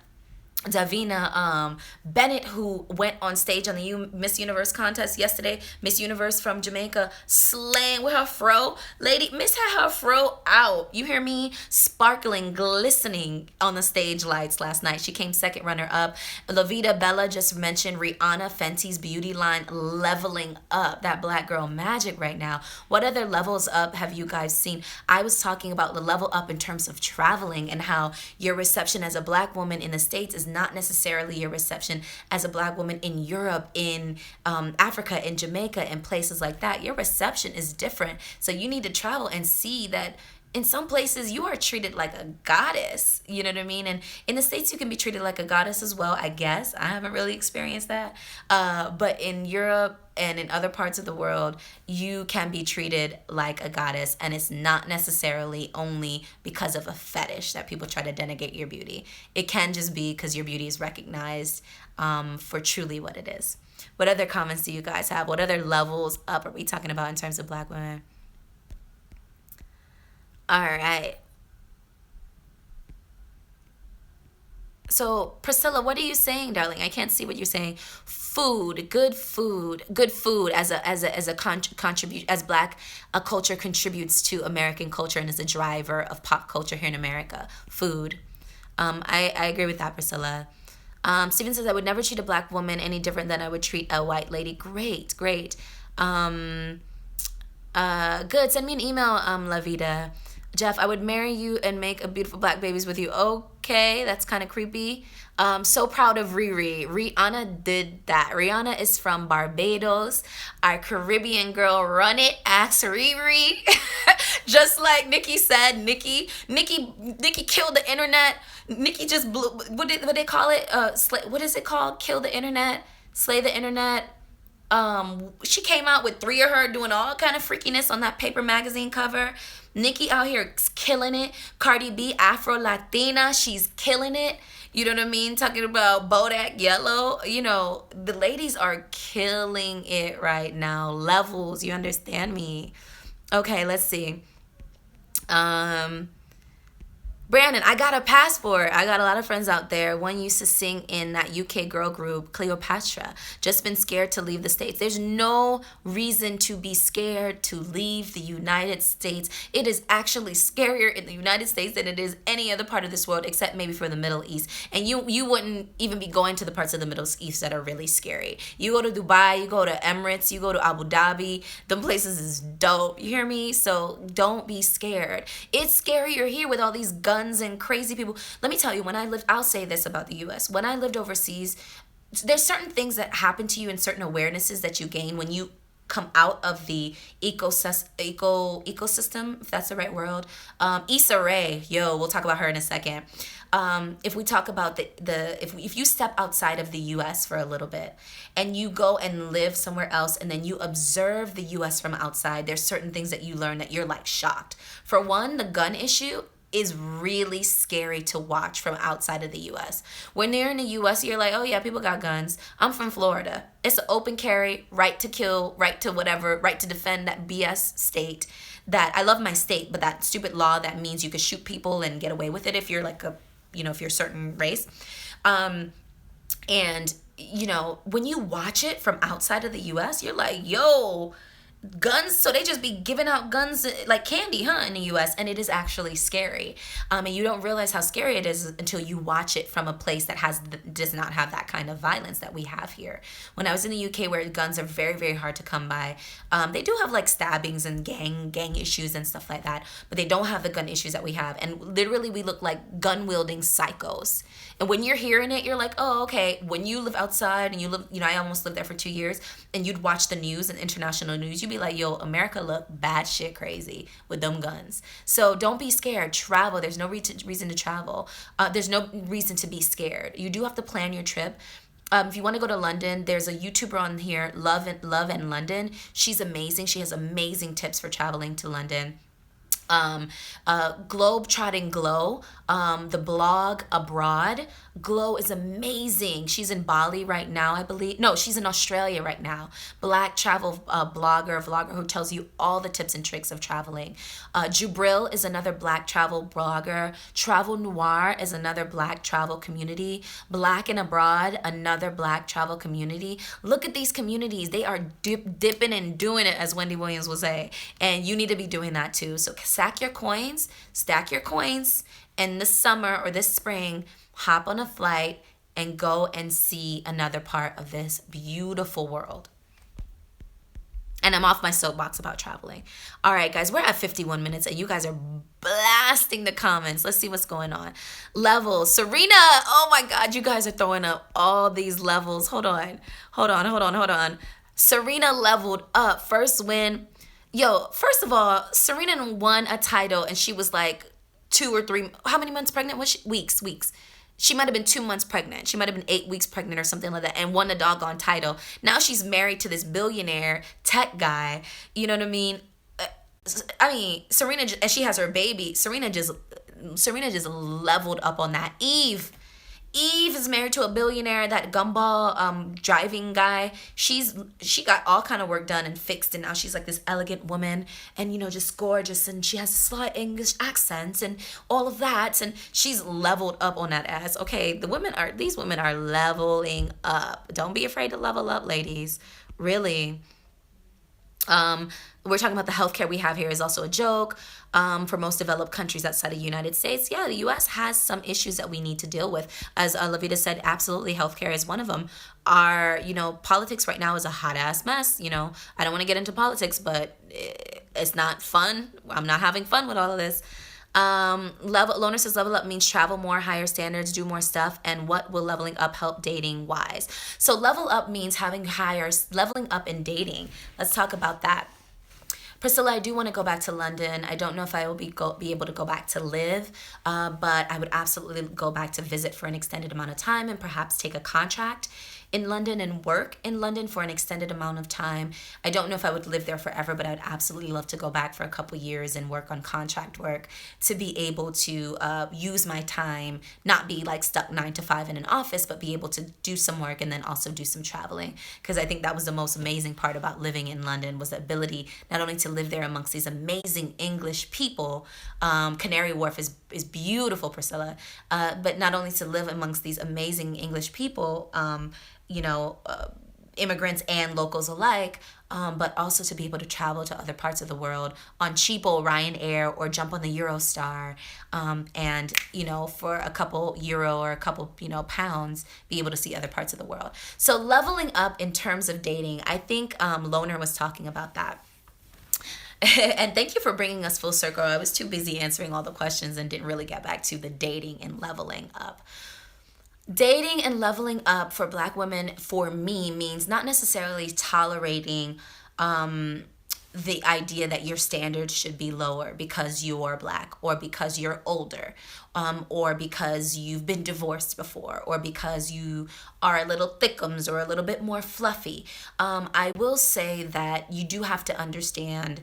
Bennett, who went on stage on the Miss Universe contest yesterday. Miss Universe from Jamaica, slaying with her fro. Lady, Miss had her fro out. You hear me? Sparkling, glistening on the stage lights last night. She came second runner up. Lavita Bella just mentioned Rihanna Fenty's beauty line leveling up. That black girl magic right now. What other levels up have you guys seen? I was talking about the level up in terms of traveling and how your reception as a black woman in the States is not necessarily your reception as a black woman in Europe, in Africa, in Jamaica, and places like that. Your reception is different. So you need to travel and see that in some places you are treated like a goddess. You know what I mean? And in the States you can be treated like a goddess as well, I guess. I haven't really experienced that. But in Europe and in other parts of the world, you can be treated like a goddess, and it's not necessarily only because of a fetish that people try to denigrate your beauty. It can just be because your beauty is recognized for truly what it is. What other comments do you guys have? What other levels up are we talking about in terms of black women? All right. So, Priscilla, what are you saying, darling? I can't see what you're saying. Food, good food as a contribute, as black culture contributes to American culture and is a driver of pop culture here in America. Food. I agree with that, Priscilla. Steven says, I would never treat a black woman any different than I would treat a white lady. Great. Good. Send me an email, Lavita. Jeff, I would marry you and make a beautiful black babies with you. Okay, that's kind of creepy. So proud of Riri. Rihanna did that. Rihanna is from Barbados. Our Caribbean girl, run it. Ask Riri. Just like Nikki said, Nikki killed the internet. Nikki just blew. What they call it? What is it called? Kill the internet. Slay the internet. She came out with 3 of her doing all kind of freakiness on that Paper magazine cover. Nicki out here killing it. Cardi B, Afro Latina, she's killing it. You know what I mean? Talking about Bodak Yellow. You know, the ladies are killing it right now. Levels, you understand me? Okay, let's see. Brandon, I got a passport. I got a lot of friends out there. One used to sing in that UK girl group, Cleopatra. Just been scared to leave the States. There's no reason to be scared to leave the United States. It is actually scarier in the United States than it is any other part of this world, except maybe for the Middle East. And you wouldn't even be going to the parts of the Middle East that are really scary. You go to Dubai, you go to Emirates, you go to Abu Dhabi. Them places is dope. You hear me? So don't be scared. It's scarier here with all these guns and crazy people. Let me tell you, I'll say this about the US. When I lived overseas, there's certain things that happen to you and certain awarenesses that you gain when you come out of the ecosystem, if that's the right word. Issa Rae, we'll talk about her in a second. If we talk about if you step outside of the US for a little bit and you go and live somewhere else and then you observe the US from outside, there's certain things that you learn that you're like shocked. For one, the gun issue is really scary to watch from outside of the US. When you're in the US, you're like, oh yeah, people got guns. I'm from Florida. It's an open carry, right to kill, right to whatever, right to defend, that BS state. That I love my state, but that stupid law that means you could shoot people and get away with it if you're like if you're a certain race. And when you watch it from outside of the US, you're like, yo, guns, so they just be giving out guns like candy, in the US, and it is actually scary. And you don't realize how scary it is until you watch it from a place that does not have that kind of violence that we have here. When I was in the UK, where guns are very, very hard to come by, they do have like stabbings and gang issues and stuff like that, but they don't have the gun issues that we have. And literally, we look like gun wielding psychos. And when you're hearing it, you're like, oh, okay. When you live outside and you live, I almost lived there for 2 years, and you'd watch the news and international news, you'd be like, yo, America look bad shit crazy with them guns. So don't be scared. Travel. There's no reason to travel. There's no reason to be scared. You do have to plan your trip. If you want to go to London, there's a YouTuber on here, Love and London. She's amazing. She has amazing tips for traveling to London. Globetrotting Glow, the blog Abroad. Glow is amazing. She's in Bali right now, I believe. No, she's in Australia right now. Black travel vlogger who tells you all the tips and tricks of traveling. Jubril is another black travel blogger. Travel Noir is another black travel community. Black and Abroad, another black travel community. Look at these communities. They are dipping and doing it, as Wendy Williams would say. And you need to be doing that too. So stack your coins, and this summer or this spring, hop on a flight and go and see another part of this beautiful world. And I'm off my soapbox about traveling. All right, guys, we're at 51 minutes and you guys are blasting the comments. Let's see what's going on. Levels. Serena, oh my God, you guys are throwing up all these levels. Hold on. Serena leveled up. First win. Yo, first of all, Serena won a title and she was like 2 or 3, how many months pregnant was she? Weeks. She might have been 2 months pregnant. She might have been 8 weeks pregnant or something like that, and won the doggone title. Now she's married to this billionaire tech guy. You know what I mean? Serena, and she has her baby. Serena just leveled up on that. Eve is married to a billionaire, that gumball driving guy. She got all kind of work done and fixed, and now she's like this elegant woman and just gorgeous, and she has a slight English accent and all of that, and she's leveled up on that ass. Okay, these women are leveling up. Don't be afraid to level up, ladies. Really. We're talking about the healthcare we have here is also a joke. For most developed countries outside of the United States, the U.S. has some issues that we need to deal with. As Lavita said, absolutely, healthcare is one of them. Our, politics right now is a hot ass mess. I don't want to get into politics, but it's not fun. I'm not having fun with all of this. Loner says level up means travel more, higher standards, do more stuff. And what will leveling up help dating wise? So level up means leveling up in dating. Let's talk about that. Priscilla, I do want to go back to London. I don't know if I will be able to go back to live, but I would absolutely go back to visit for an extended amount of time and perhaps take a contract in London and work in London for an extended amount of time. I don't know if I would live there forever, but I'd absolutely love to go back for a couple years and work on contract work to be able to use my time, not be like stuck 9 to 5 in an office, but be able to do some work and then also do some traveling. Because I think that was the most amazing part about living in London, was the ability not only to live there amongst these amazing English people. Canary Wharf is is beautiful, Priscilla. But not only to live amongst these amazing English people, you know, immigrants and locals alike, but also to be able to travel to other parts of the world on cheapo Ryanair or jump on the Eurostar, and, you know, for a couple euro or a couple, you know, pounds, be able to see other parts of the world. So leveling up in terms of dating, I think Loner was talking about that. And thank you for bringing us full circle. I was too busy answering all the questions and didn't really get back to the dating and leveling up. Dating and leveling up for Black women, for me, means not necessarily tolerating the idea that your standards should be lower because you're Black, or because you're older, or because you've been divorced before, or because you are a little thickums or a little bit more fluffy. I will say that you do have to understand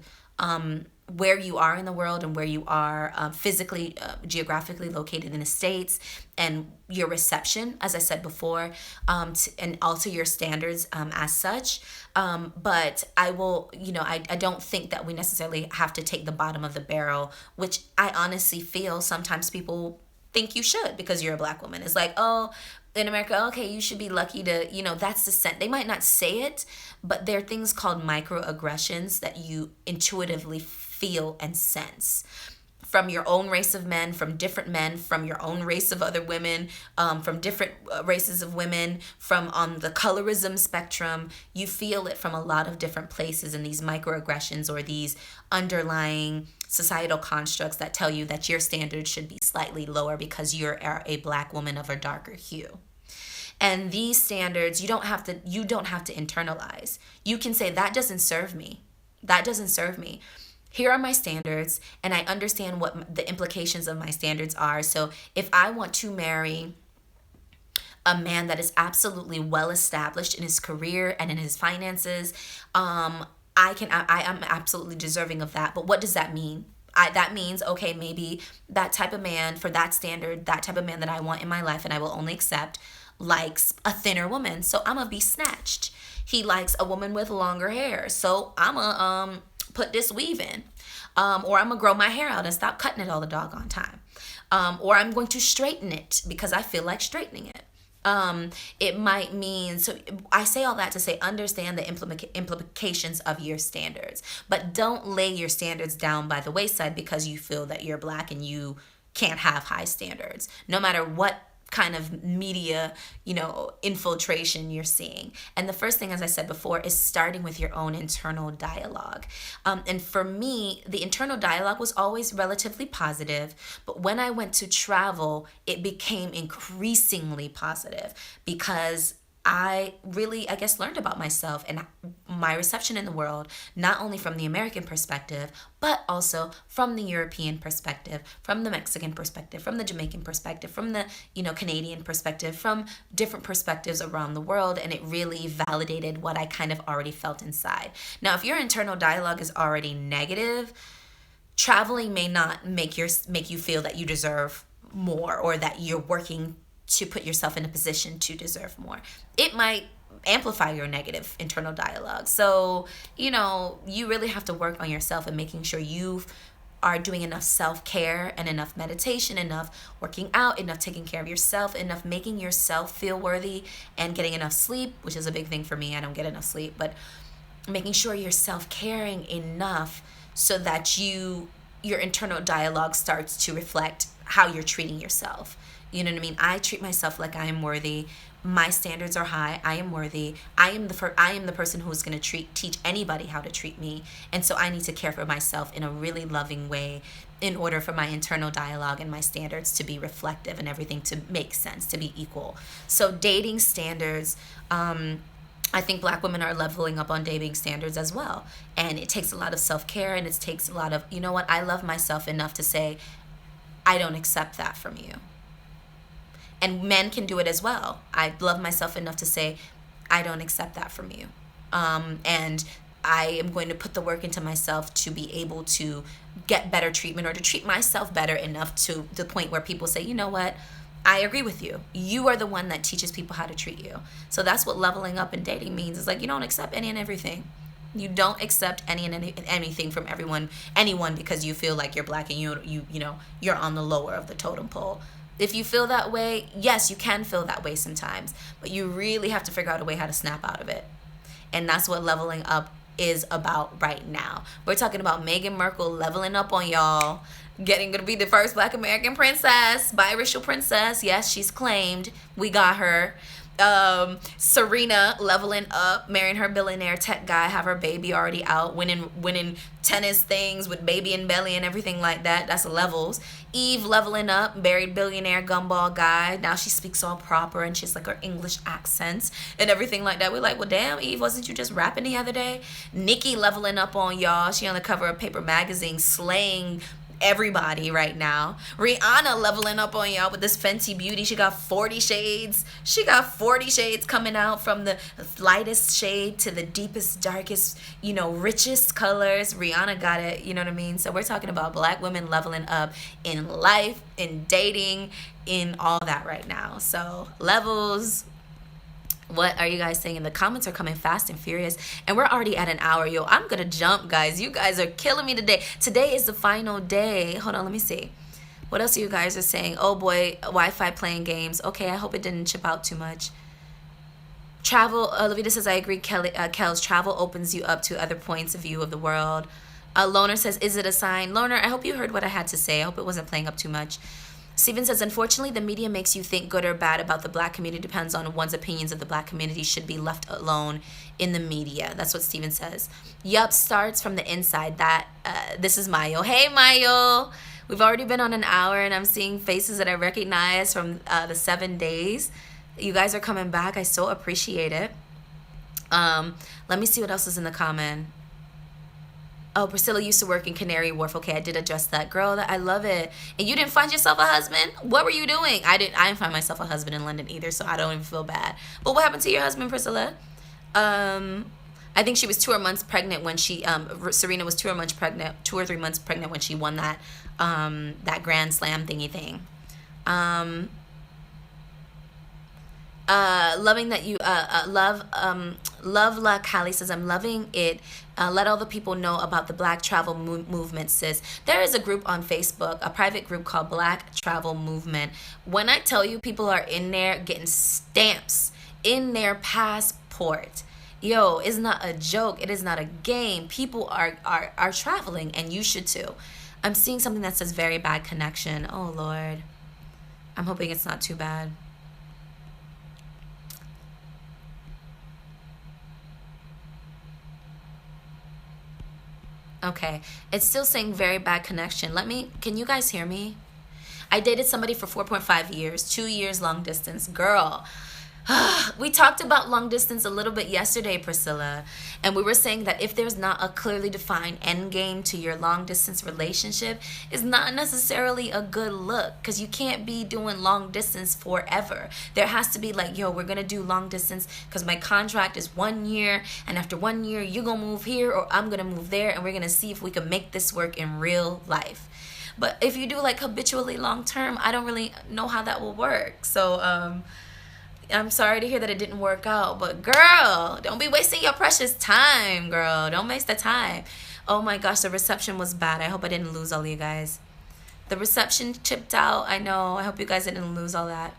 where you are in the world and where you are physically, geographically located in the States, and your reception, as I said before, and alter your standards as such. But I will, you know, I don't think that we necessarily have to take the bottom of the barrel, which I honestly feel sometimes people think you should because you're a Black woman. It's like, oh, in America, okay, you should be lucky to, you know, that's the sense. They might not say it, but there are things called microaggressions that you intuitively feel and sense from your own race of men, from different men, from your own race of other women, from different races of women, from on the colorism spectrum. You feel it from a lot of different places, and these microaggressions or these underlying societal constructs that tell you that your standards should be slightly lower because you're a Black woman of a darker hue. And these standards, you don't have to internalize. You can say, that doesn't serve me. That doesn't serve me. Here are my standards, and I understand what the implications of my standards are. So if I want to marry a man that is absolutely well established in his career and in his finances, I am absolutely deserving of that. But what does that mean? That means, okay, maybe that type of man, for that standard, that type of man that I want in my life and I will only accept, likes a thinner woman. So I'm going to be snatched. He likes a woman with longer hair. So I'm going to put this weave in. Or I'm going to grow my hair out and stop cutting it all the doggone time. Or I'm going to straighten it because I feel like straightening it. It might mean, so I say all that to say, understand the implications of your standards, but don't lay your standards down by the wayside because you feel that you're Black and you can't have high standards, no matter what kind of media, you know, infiltration you're seeing. And the first thing, as I said before, is starting with your own internal dialogue. And for me, the internal dialogue was always relatively positive, but when I went to travel, it became increasingly positive because I really, I guess, learned about myself and my reception in the world, not only from the American perspective, but also from the European perspective, from the Mexican perspective, from the Jamaican perspective, from the, you know, Canadian perspective, from different perspectives around the world. And it really validated what I kind of already felt inside. Now, if your internal dialogue is already negative, traveling may not make you feel that you deserve more or that you're working to put yourself in a position to deserve more. It might amplify your negative internal dialogue. So, you know, you really have to work on yourself and making sure you are doing enough self-care and enough meditation, enough working out, enough taking care of yourself, enough making yourself feel worthy and getting enough sleep, which is a big thing for me. I don't get enough sleep, but making sure you're self-caring enough so that your internal dialogue starts to reflect how you're treating yourself. You know what I mean? I treat myself like I am worthy. My standards are high. I am worthy. I am the person who is going to teach anybody how to treat me. And so I need to care for myself in a really loving way in order for my internal dialogue and my standards to be reflective and everything to make sense, to be equal. So dating standards, I think Black women are leveling up on dating standards as well. And it takes a lot of self-care, and it takes a lot of, you know what, I love myself enough to say, I don't accept that from you. And men can do it as well. I love myself enough to say, I don't accept that from you. And I am going to put the work into myself to be able to get better treatment or to treat myself better enough to the point where people say, you know what, I agree with you. You are the one that teaches people how to treat you. So that's what leveling up in dating means. It's like you don't accept any and everything. You don't accept anything from anyone because you feel like you're black and you're on the lower of the totem pole. If you feel that way, yes, you can feel that way sometimes, but you really have to figure out a way how to snap out of it. And that's what leveling up is about right now. We're talking about Meghan Markle leveling up on y'all, gonna be the first Black American princess, biracial princess. Yes, she's claimed. We got her. Serena leveling up, marrying her billionaire tech guy, have her baby already out, winning tennis things with baby and belly and everything like that. That's levels. Eve leveling up, married billionaire gumball guy. Now she speaks all proper and she's like her English accents and everything like that. We're like, well, damn, Eve, wasn't you just rapping the other day? Nikki leveling up on y'all. She on the cover of Paper Magazine, slaying everybody right now. Rihanna leveling up on y'all with this Fenty Beauty. She got 40 shades. She got 40 shades coming out, from the lightest shade to the deepest, darkest, richest colors. Rihanna got it, you know what I mean? So we're talking about Black women leveling up in life, in dating, in all that right now. So levels. What are you guys saying? The comments are coming fast and furious, and we're already at an hour. Yo, I'm gonna jump, guys. You guys are killing me today. Today is the final day. Hold on, let me see. What else you guys are saying? Oh boy, Wi-Fi playing games. Okay, I hope it didn't chip out too much. Travel, Lavita says, I agree, Kells, travel opens you up to other points of view of the world. Loner says, is it a sign? Loner, I hope you heard what I had to say. I hope it wasn't playing up too much. Steven says, unfortunately, the media makes you think good or bad about the Black community. Depends on one's opinions of the Black community. Should be left alone in the media. That's what Steven says. Yup, starts from the inside. This is Mayo. Hey, Mayo. We've already been on an hour, and I'm seeing faces that I recognize from the 7 days. You guys are coming back. I so appreciate it. Let me see what else is in the comment. Oh, Priscilla used to work in Canary Wharf. Okay, I did address that. Girl, I love it. And you didn't find yourself a husband? What were you doing? I didn't find myself a husband in London either, so I don't even feel bad. But what happened to your husband, Priscilla? I think she was 2 months pregnant when she, Serena was 2 or 3 months pregnant when she won that Grand Slam thingy thing. Loving that you love La Cali says, I'm loving it. Let all the people know about the Black Travel Movement, sis. There is a group on Facebook, a private group called Black Travel Movement. When I tell you, people are in there getting stamps in their passport. Yo, it's not a joke. It is not a game. People are traveling, and you should too. I'm seeing something that says very bad connection. Oh, Lord. I'm hoping it's not too bad. Okay, it's still saying very bad connection. Can you guys hear me? I dated somebody for 4.5 years, 2 years long distance. Girl, we talked about long distance a little bit yesterday, Priscilla, and we were saying that if there's not a clearly defined end game to your long distance relationship, it's not necessarily a good look, because you can't be doing long distance forever. There has to be like, yo, we're gonna do long distance because my contract is 1 year, and after 1 year you're gonna move here or I'm gonna move there, and we're gonna see if we can make this work in real life. But if you do like habitually long term, I don't really know how that will work. So I'm sorry to hear that it didn't work out, but girl, don't be wasting your precious time, girl. Don't waste the time. Oh my gosh, the reception was bad. I hope I didn't lose all of you guys. The reception chipped out. I know. I hope you guys didn't lose all that.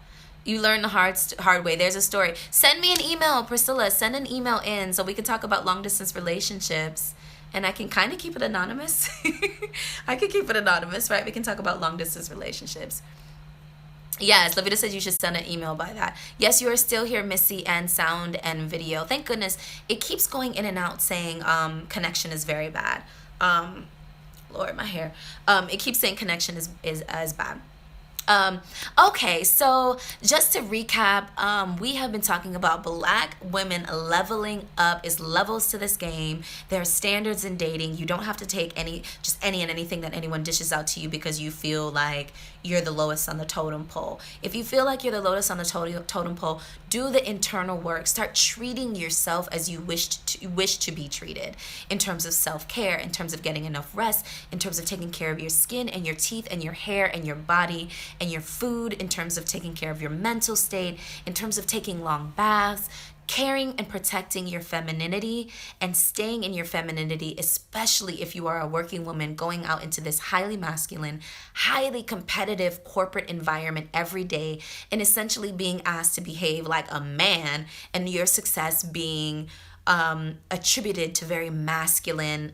You learn the hard way. There's a story. Send me an email, Priscilla. Send an email in so we can talk about long distance relationships. And I can kind of keep it anonymous. I can keep it anonymous, right? We can talk about long distance relationships. Yes, Lavita says you should send an email by that. Yes, you are still here, Missy, and sound and video. Thank goodness. It keeps going in and out saying connection is very bad. Lord, my hair. It keeps saying connection is bad. Okay, so just to recap, we have been talking about Black women leveling up. Is levels to this game. There are standards in dating. You don't have to take any and anything that anyone dishes out to you because you feel like you're the lowest on the totem pole. If you feel like you're the lowest on the totem pole, do the internal work. Start treating yourself as you wish to be treated, in terms of self-care, in terms of getting enough rest, in terms of taking care of your skin and your teeth and your hair and your body and your food, in terms of taking care of your mental state, in terms of taking long baths, caring and protecting your femininity and staying in your femininity, especially if you are a working woman going out into this highly masculine, highly competitive corporate environment every day, and essentially being asked to behave like a man, and your success being attributed to very masculine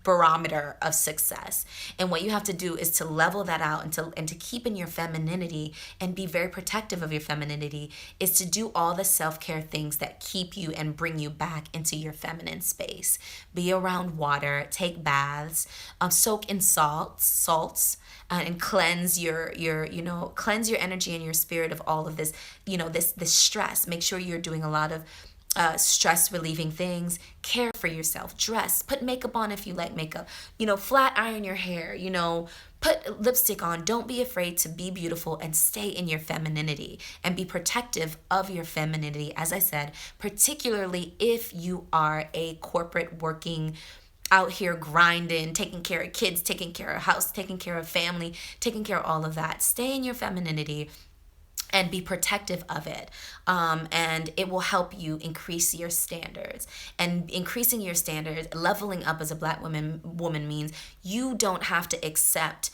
barometer of success. And what you have to do is to level that out, and to keep in your femininity and be very protective of your femininity, is to do all the self-care things that keep you and bring you back into your feminine space. Be around water, take baths, soak in salts, and cleanse your cleanse your energy and your spirit of all of this, this stress. Make sure you're doing a lot of stress relieving things. Care for yourself. Dress. Put makeup on if you like makeup. Flat iron your hair. Put lipstick on. Don't be afraid to be beautiful and stay in your femininity and be protective of your femininity, as I said, particularly if you are a corporate working, out here grinding, taking care of kids, taking care of house, taking care of family, taking care of all of that. Stay in your femininity and be protective of it. And it will help you increase your standards. And increasing your standards, leveling up as a Black woman means you don't have to accept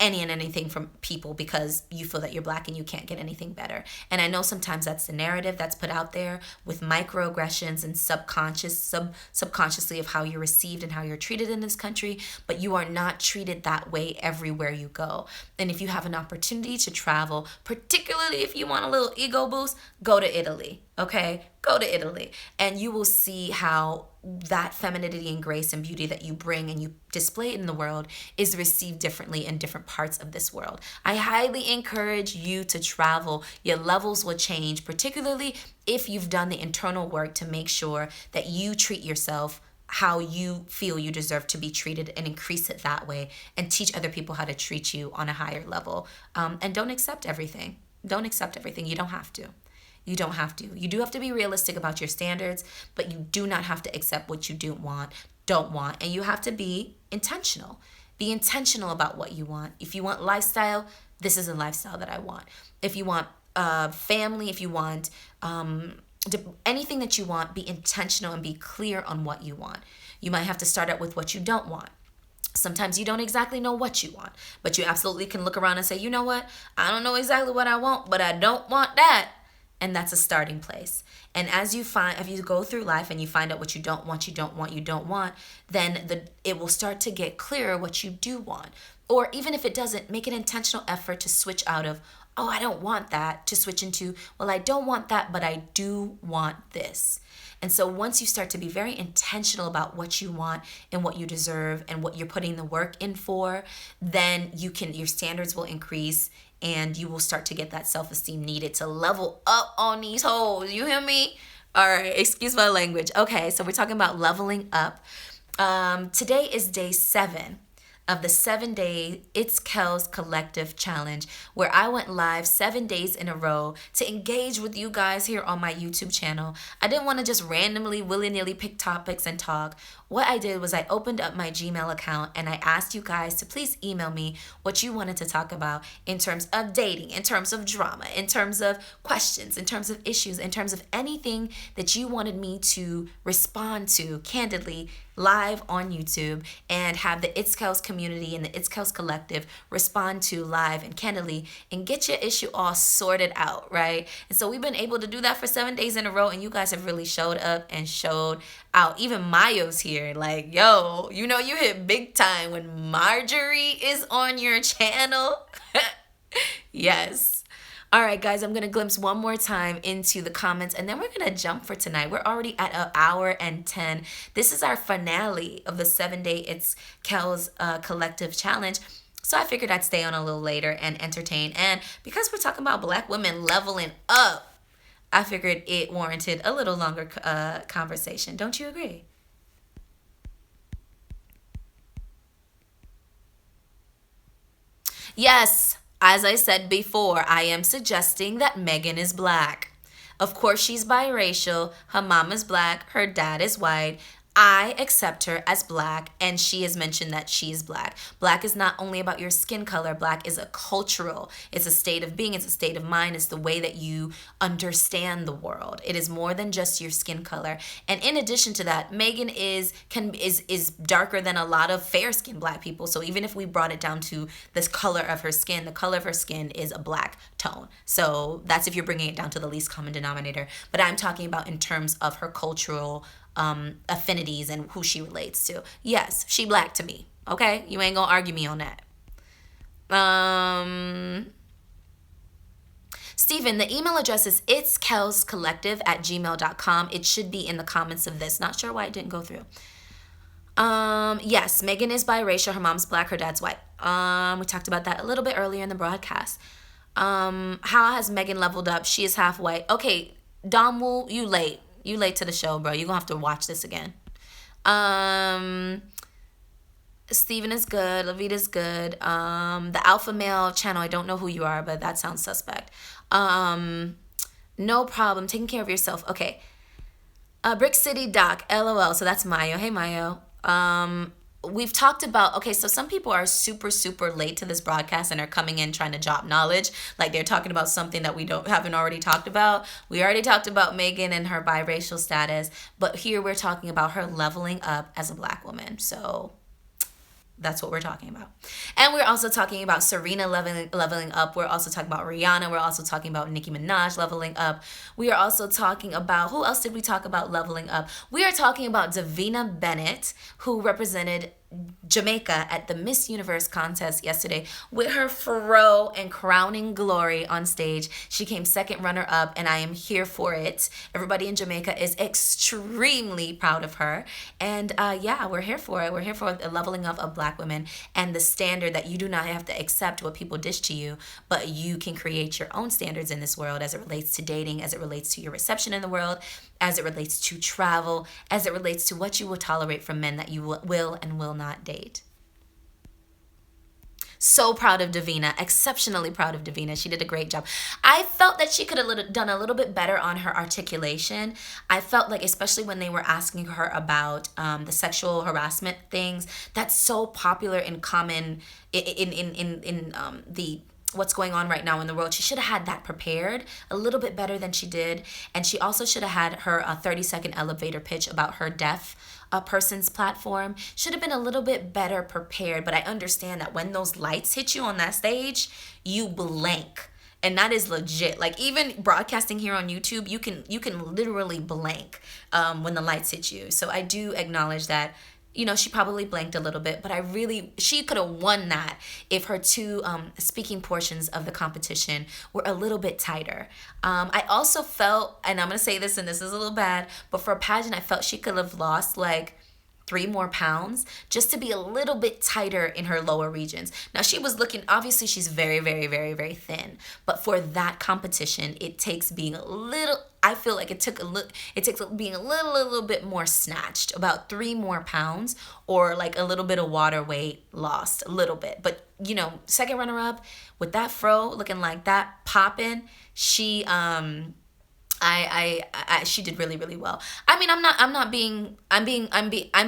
any and anything from people because you feel that you're Black and you can't get anything better. And I know sometimes that's the narrative that's put out there with microaggressions and subconsciously of how you're received and how you're treated in this country, but you are not treated that way everywhere you go. And if you have an opportunity to travel, particularly if you want a little ego boost, go to Italy, okay? Go to Italy and you will see how that femininity and grace and beauty that you bring and you display in the world is received differently in different parts of this world. I highly encourage you to travel. Your levels will change, particularly if you've done the internal work to make sure that you treat yourself how you feel you deserve to be treated, and increase it that way, and teach other people how to treat you on a higher level. And don't accept everything. Don't accept everything. You don't have to. You don't have to. You do have to be realistic about your standards, but you do not have to accept what you don't want. And you have to be intentional. Be intentional about what you want. If you want lifestyle, this is a lifestyle that I want. If you want family, if you want anything that you want, be intentional and be clear on what you want. You might have to start out with what you don't want. Sometimes you don't exactly know what you want, but you absolutely can look around and say, you know what? I don't know exactly what I want, but I don't want that. And that's a starting place. And as you if you go through life and you find out what you don't want, then it will start to get clearer what you do want. Or even if it doesn't, make an intentional effort to switch out of, oh, I don't want that, to switch into, well, I don't want that, but I do want this. And so once you start to be very intentional about what you want and what you deserve and what you're putting the work in for, then your standards will increase and you will start to get that self-esteem needed to level up on these hoes. You hear me? All right, excuse my language. Okay, so we're talking about leveling up. Today is day 7 of the 7-day It's Kells Collective Challenge, where I went live 7 days in a row to engage with you guys here on my YouTube channel. I didn't want to just randomly, willy-nilly pick topics and talk. What I did was I opened up my Gmail account and I asked you guys to please email me what you wanted to talk about in terms of dating, in terms of drama, in terms of questions, in terms of issues, in terms of anything that you wanted me to respond to candidly live on YouTube, and have the It's Kells community and the It's Kells collective respond to live and candidly and get your issue all sorted out, right? And so we've been able to do that for 7 days in a row, and you guys have really showed up and showed out. Even Mayo's here, like, yo, you hit big time when Marjorie is on your channel. Yes. All right, guys, I'm going to glimpse one more time into the comments, and then we're going to jump for tonight. We're already at 1 hour and 10. This is our finale of the 7-day It's Kells Collective Challenge. So I figured I'd stay on a little later and entertain. And because we're talking about Black women leveling up, I figured it warranted a little longer conversation. Don't you agree? Yes, as I said before, I am suggesting that Megan is Black. Of course, she's biracial. Her mom is Black. Her dad is white. I accept her as black, and she has mentioned that she is black. Black is not only about your skin color. Black is a cultural, it's a state of being, it's a state of mind, it's the way that you understand the world. It is more than just your skin color. And in addition to that, Megan is darker than a lot of fair-skinned black people. So even if we brought it down to this color of her skin, the color of her skin is a black tone. So that's if you're bringing it down to the least common denominator. But I'm talking about in terms of her cultural affinities and who she relates to. Yes, she black to me. Okay, you ain't gonna argue me on that. Stephen, the email address is itskellscollective@gmail.com. It should be in the comments of this. Not sure why it didn't go through. Yes, Megan is biracial. Her mom's black, her dad's white. We talked about that a little bit earlier in the broadcast. How has Megan leveled up? She is half white. Okay, Dom Wu, you late. You late to the show, bro. You're gonna have to watch this again. Steven is good. Lavita's good. The alpha male channel, I don't know who you are, but that sounds suspect. No problem. Taking care of yourself. Okay. Brick City Doc, LOL. So that's Mayo. Hey, Mayo. We've talked about, okay, so some people are super, super late to this broadcast and are coming in trying to drop knowledge. Like they're talking about something that we haven't already talked about. We already talked about Megan and her biracial status, but here we're talking about her leveling up as a black woman. So that's what we're talking about. And we're also talking about Serena leveling up. We're also talking about Rihanna. We're also talking about Nicki Minaj leveling up. We are also talking about, who else did we talk about leveling up? We are talking about Davina Bennett, who represented Jamaica at the Miss Universe contest yesterday with her fro and crowning glory on stage. She came second runner up, and I am here for it. Everybody in Jamaica is extremely proud of her. And yeah, we're here for it. We're here for the leveling up of black women and the standard that you do not have to accept what people dish to you, but you can create your own standards in this world as it relates to dating, as it relates to your reception in the world, as it relates to travel, as it relates to what you will tolerate from men that you will and will not date. So proud of Davina, exceptionally proud of Davina. She did a great job. I felt that she could have done a little bit better on her articulation. I felt like, especially when they were asking her about the sexual harassment things, that's so popular and common in the what's going on right now in the world. She should have had that prepared a little bit better than she did. And she also should have had her 30-second elevator pitch about her deaf person's platform. Should have been a little bit better prepared. But I understand that when those lights hit you on that stage, you blank. And that is legit. Like even broadcasting here on YouTube, you can literally blank when the lights hit you. So I do acknowledge that. You know, she probably blanked a little bit, but she could have won that if her two speaking portions of the competition were a little bit tighter. I also felt, and I'm going to say this, and this is a little bad, but for a pageant, I felt she could have lost like 3 more pounds just to be a little bit tighter in her lower regions. Now she was looking, obviously she's very, very, very, very thin, but for that competition, it takes being a little, I feel like it takes being a little bit more snatched, about 3 more pounds, or like a little bit of water weight lost, a little bit. But you know, second runner up with that fro looking like that, popping, she she did really, really well. I mean, I'm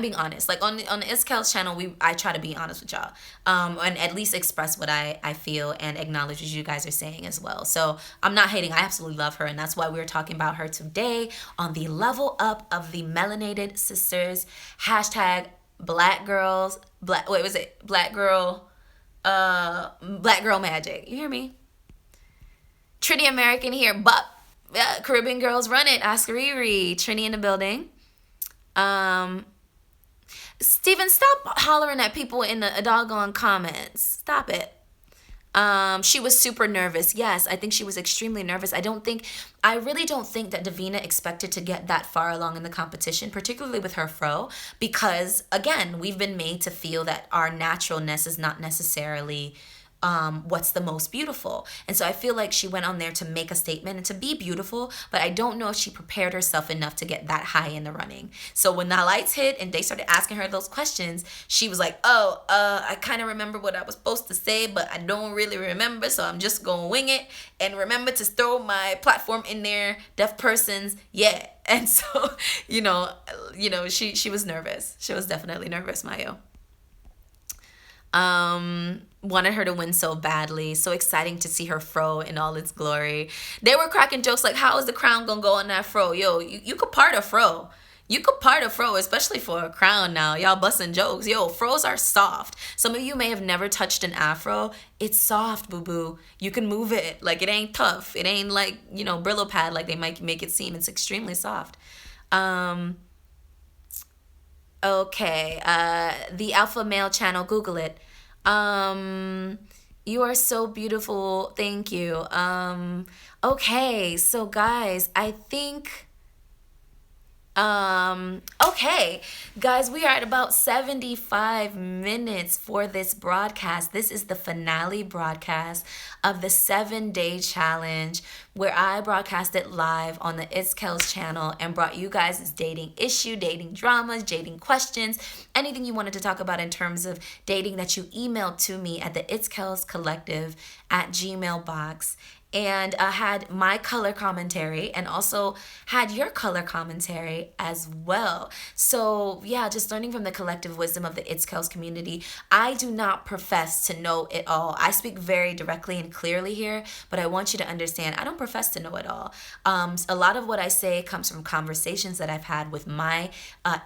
being honest. Like on the Kells channel, I try to be honest with y'all, and at least express what I feel and acknowledge what you guys are saying as well. So I'm not hating. I absolutely love her, and that's why we're talking about her today on the level up of the melanated sisters. Hashtag Black girls. Black girl magic. You hear me? Trinity American here, but. Caribbean girls run it. Ask Riri. Trini in the building. Steven, stop hollering at people in the doggone comments. Stop it. She was super nervous. Yes, I think she was extremely nervous. I really don't think that Davina expected to get that far along in the competition, particularly with her fro, because again, we've been made to feel that our naturalness is not necessarily what's the most beautiful. And so I feel like she went on there to make a statement and to be beautiful, but I don't know if she prepared herself enough to get that high in the running. So when the lights hit and they started asking her those questions, she was like, oh, I kind of remember what I was supposed to say, but I don't really remember, so I'm just gonna wing it. And remember to throw my platform in there, deaf persons, yeah. And so, she was nervous. She was definitely nervous, Mayo. Wanted her to win so badly. So exciting to see her fro in all its glory. They were cracking jokes like, how is the crown gonna go on that fro? Yo, you could part a fro. You could part a fro, especially for a crown now. Y'all busting jokes. Yo, fros are soft. Some of you may have never touched an afro. It's soft, boo-boo. You can move it. Like, it ain't tough. It ain't like, Brillo pad like they might make it seem. It's extremely soft. Okay, the Alpha Male channel, Google it. You are so beautiful. Thank you. Okay, so guys, I think okay, guys, we are at about 75 minutes for this broadcast. This is the finale broadcast of the 7-day challenge where I broadcasted live on the It's Kells channel and brought you guys dating issue, dating dramas, dating questions, anything you wanted to talk about in terms of dating that you emailed to me at the It's Kells Collective at Gmail box. And I had my color commentary and also had your color commentary as well. So yeah, just learning from the collective wisdom of the It's Kells community. I do not profess to know it all. I speak very directly and clearly here, but I want you to understand I don't profess to know it all. A lot of what I say comes from conversations that I've had with my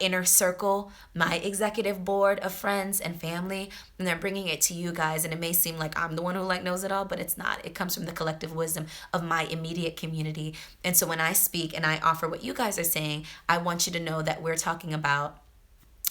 inner circle, my executive board of friends and family, and they're bringing it to you guys. And it may seem like I'm the one who knows it all, but it's not. It comes from the collective wisdom of my immediate community. And so when I speak and I offer what you guys are saying, I want you to know that we're talking about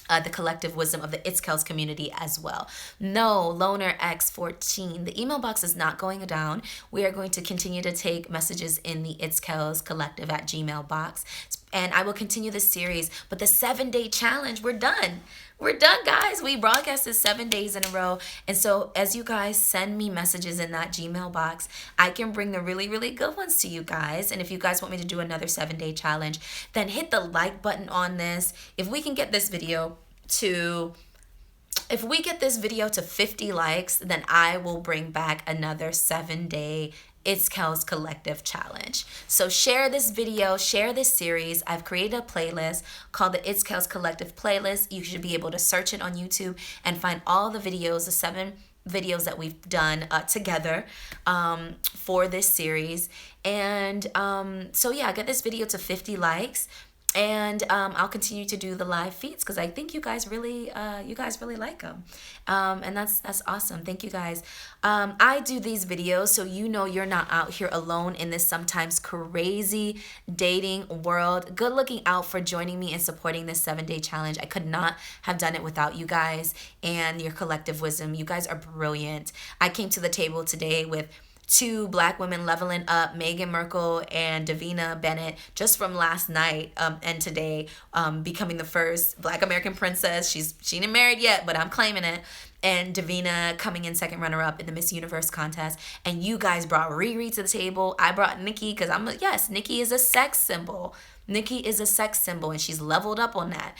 the collective wisdom of the It's Kells community as well. No, Loner X14. The email box is not going down. We are going to continue to take messages in the It's Kells collective at Gmail box. And I will continue this series. But the 7-day challenge, we're done. We're done, guys. We broadcasted 7 days in a row. And so as you guys send me messages in that Gmail box, I can bring the really, really good ones to you guys. And if you guys want me to do another 7-day challenge, then hit the like button on this. If we can get this video to 50 likes, then I will bring back another 7-day It's Kells Collective Challenge. So share this video, share this series. I've created a playlist called the It's Kells Collective playlist. You should be able to search it on YouTube and find all the videos, the 7 videos that we've done together for this series. And so yeah, get this video to 50 likes. And I'll continue to do the live feeds because I think you guys really like them, and that's awesome. Thank you guys. I do these videos so you're not out here alone in this sometimes crazy dating world. Good looking out for joining me and supporting this 7-day challenge. I could not have done it without you guys and your collective wisdom. You guys are brilliant. I came to the table today with 2 Black women leveling up, Meghan Markle and Davina Bennett, just from last night and today, becoming the first Black American princess. She ain't married yet, but I'm claiming it. And Davina coming in second runner-up in the Miss Universe contest. And you guys brought Riri to the table. I brought Nikki because yes, Nikki is a sex symbol. Nikki is a sex symbol, and she's leveled up on that.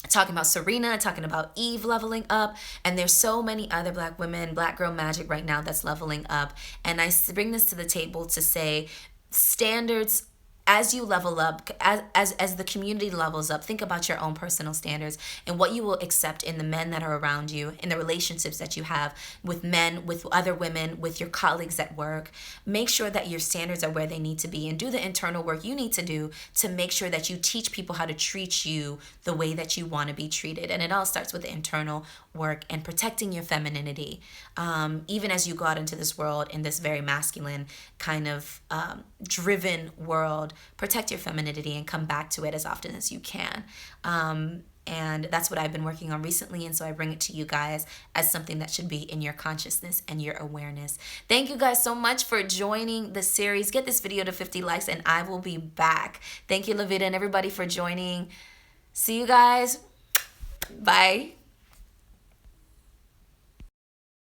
Talking about Serena, talking about Eve leveling up, and there's so many other Black women, Black girl magic right now that's leveling up. And I bring this to the table to say standards. As you level up, as the community levels up, think about your own personal standards and what you will accept in the men that are around you, in the relationships that you have with men, with other women, with your colleagues at work. Make sure that your standards are where they need to be, and do the internal work you need to do to make sure that you teach people how to treat you the way that you want to be treated. And it all starts with the internal work and protecting your femininity. Even as you go out into this world, in this very masculine kind of driven world, protect your femininity and come back to it as often as you can. And that's what I've been working on recently, and so I bring it to you guys as something that should be in your consciousness and your awareness. Thank you guys so much for joining the series. Get this video to 50 likes and I will be back. Thank you, Lavita, and everybody for joining. See you guys. Bye.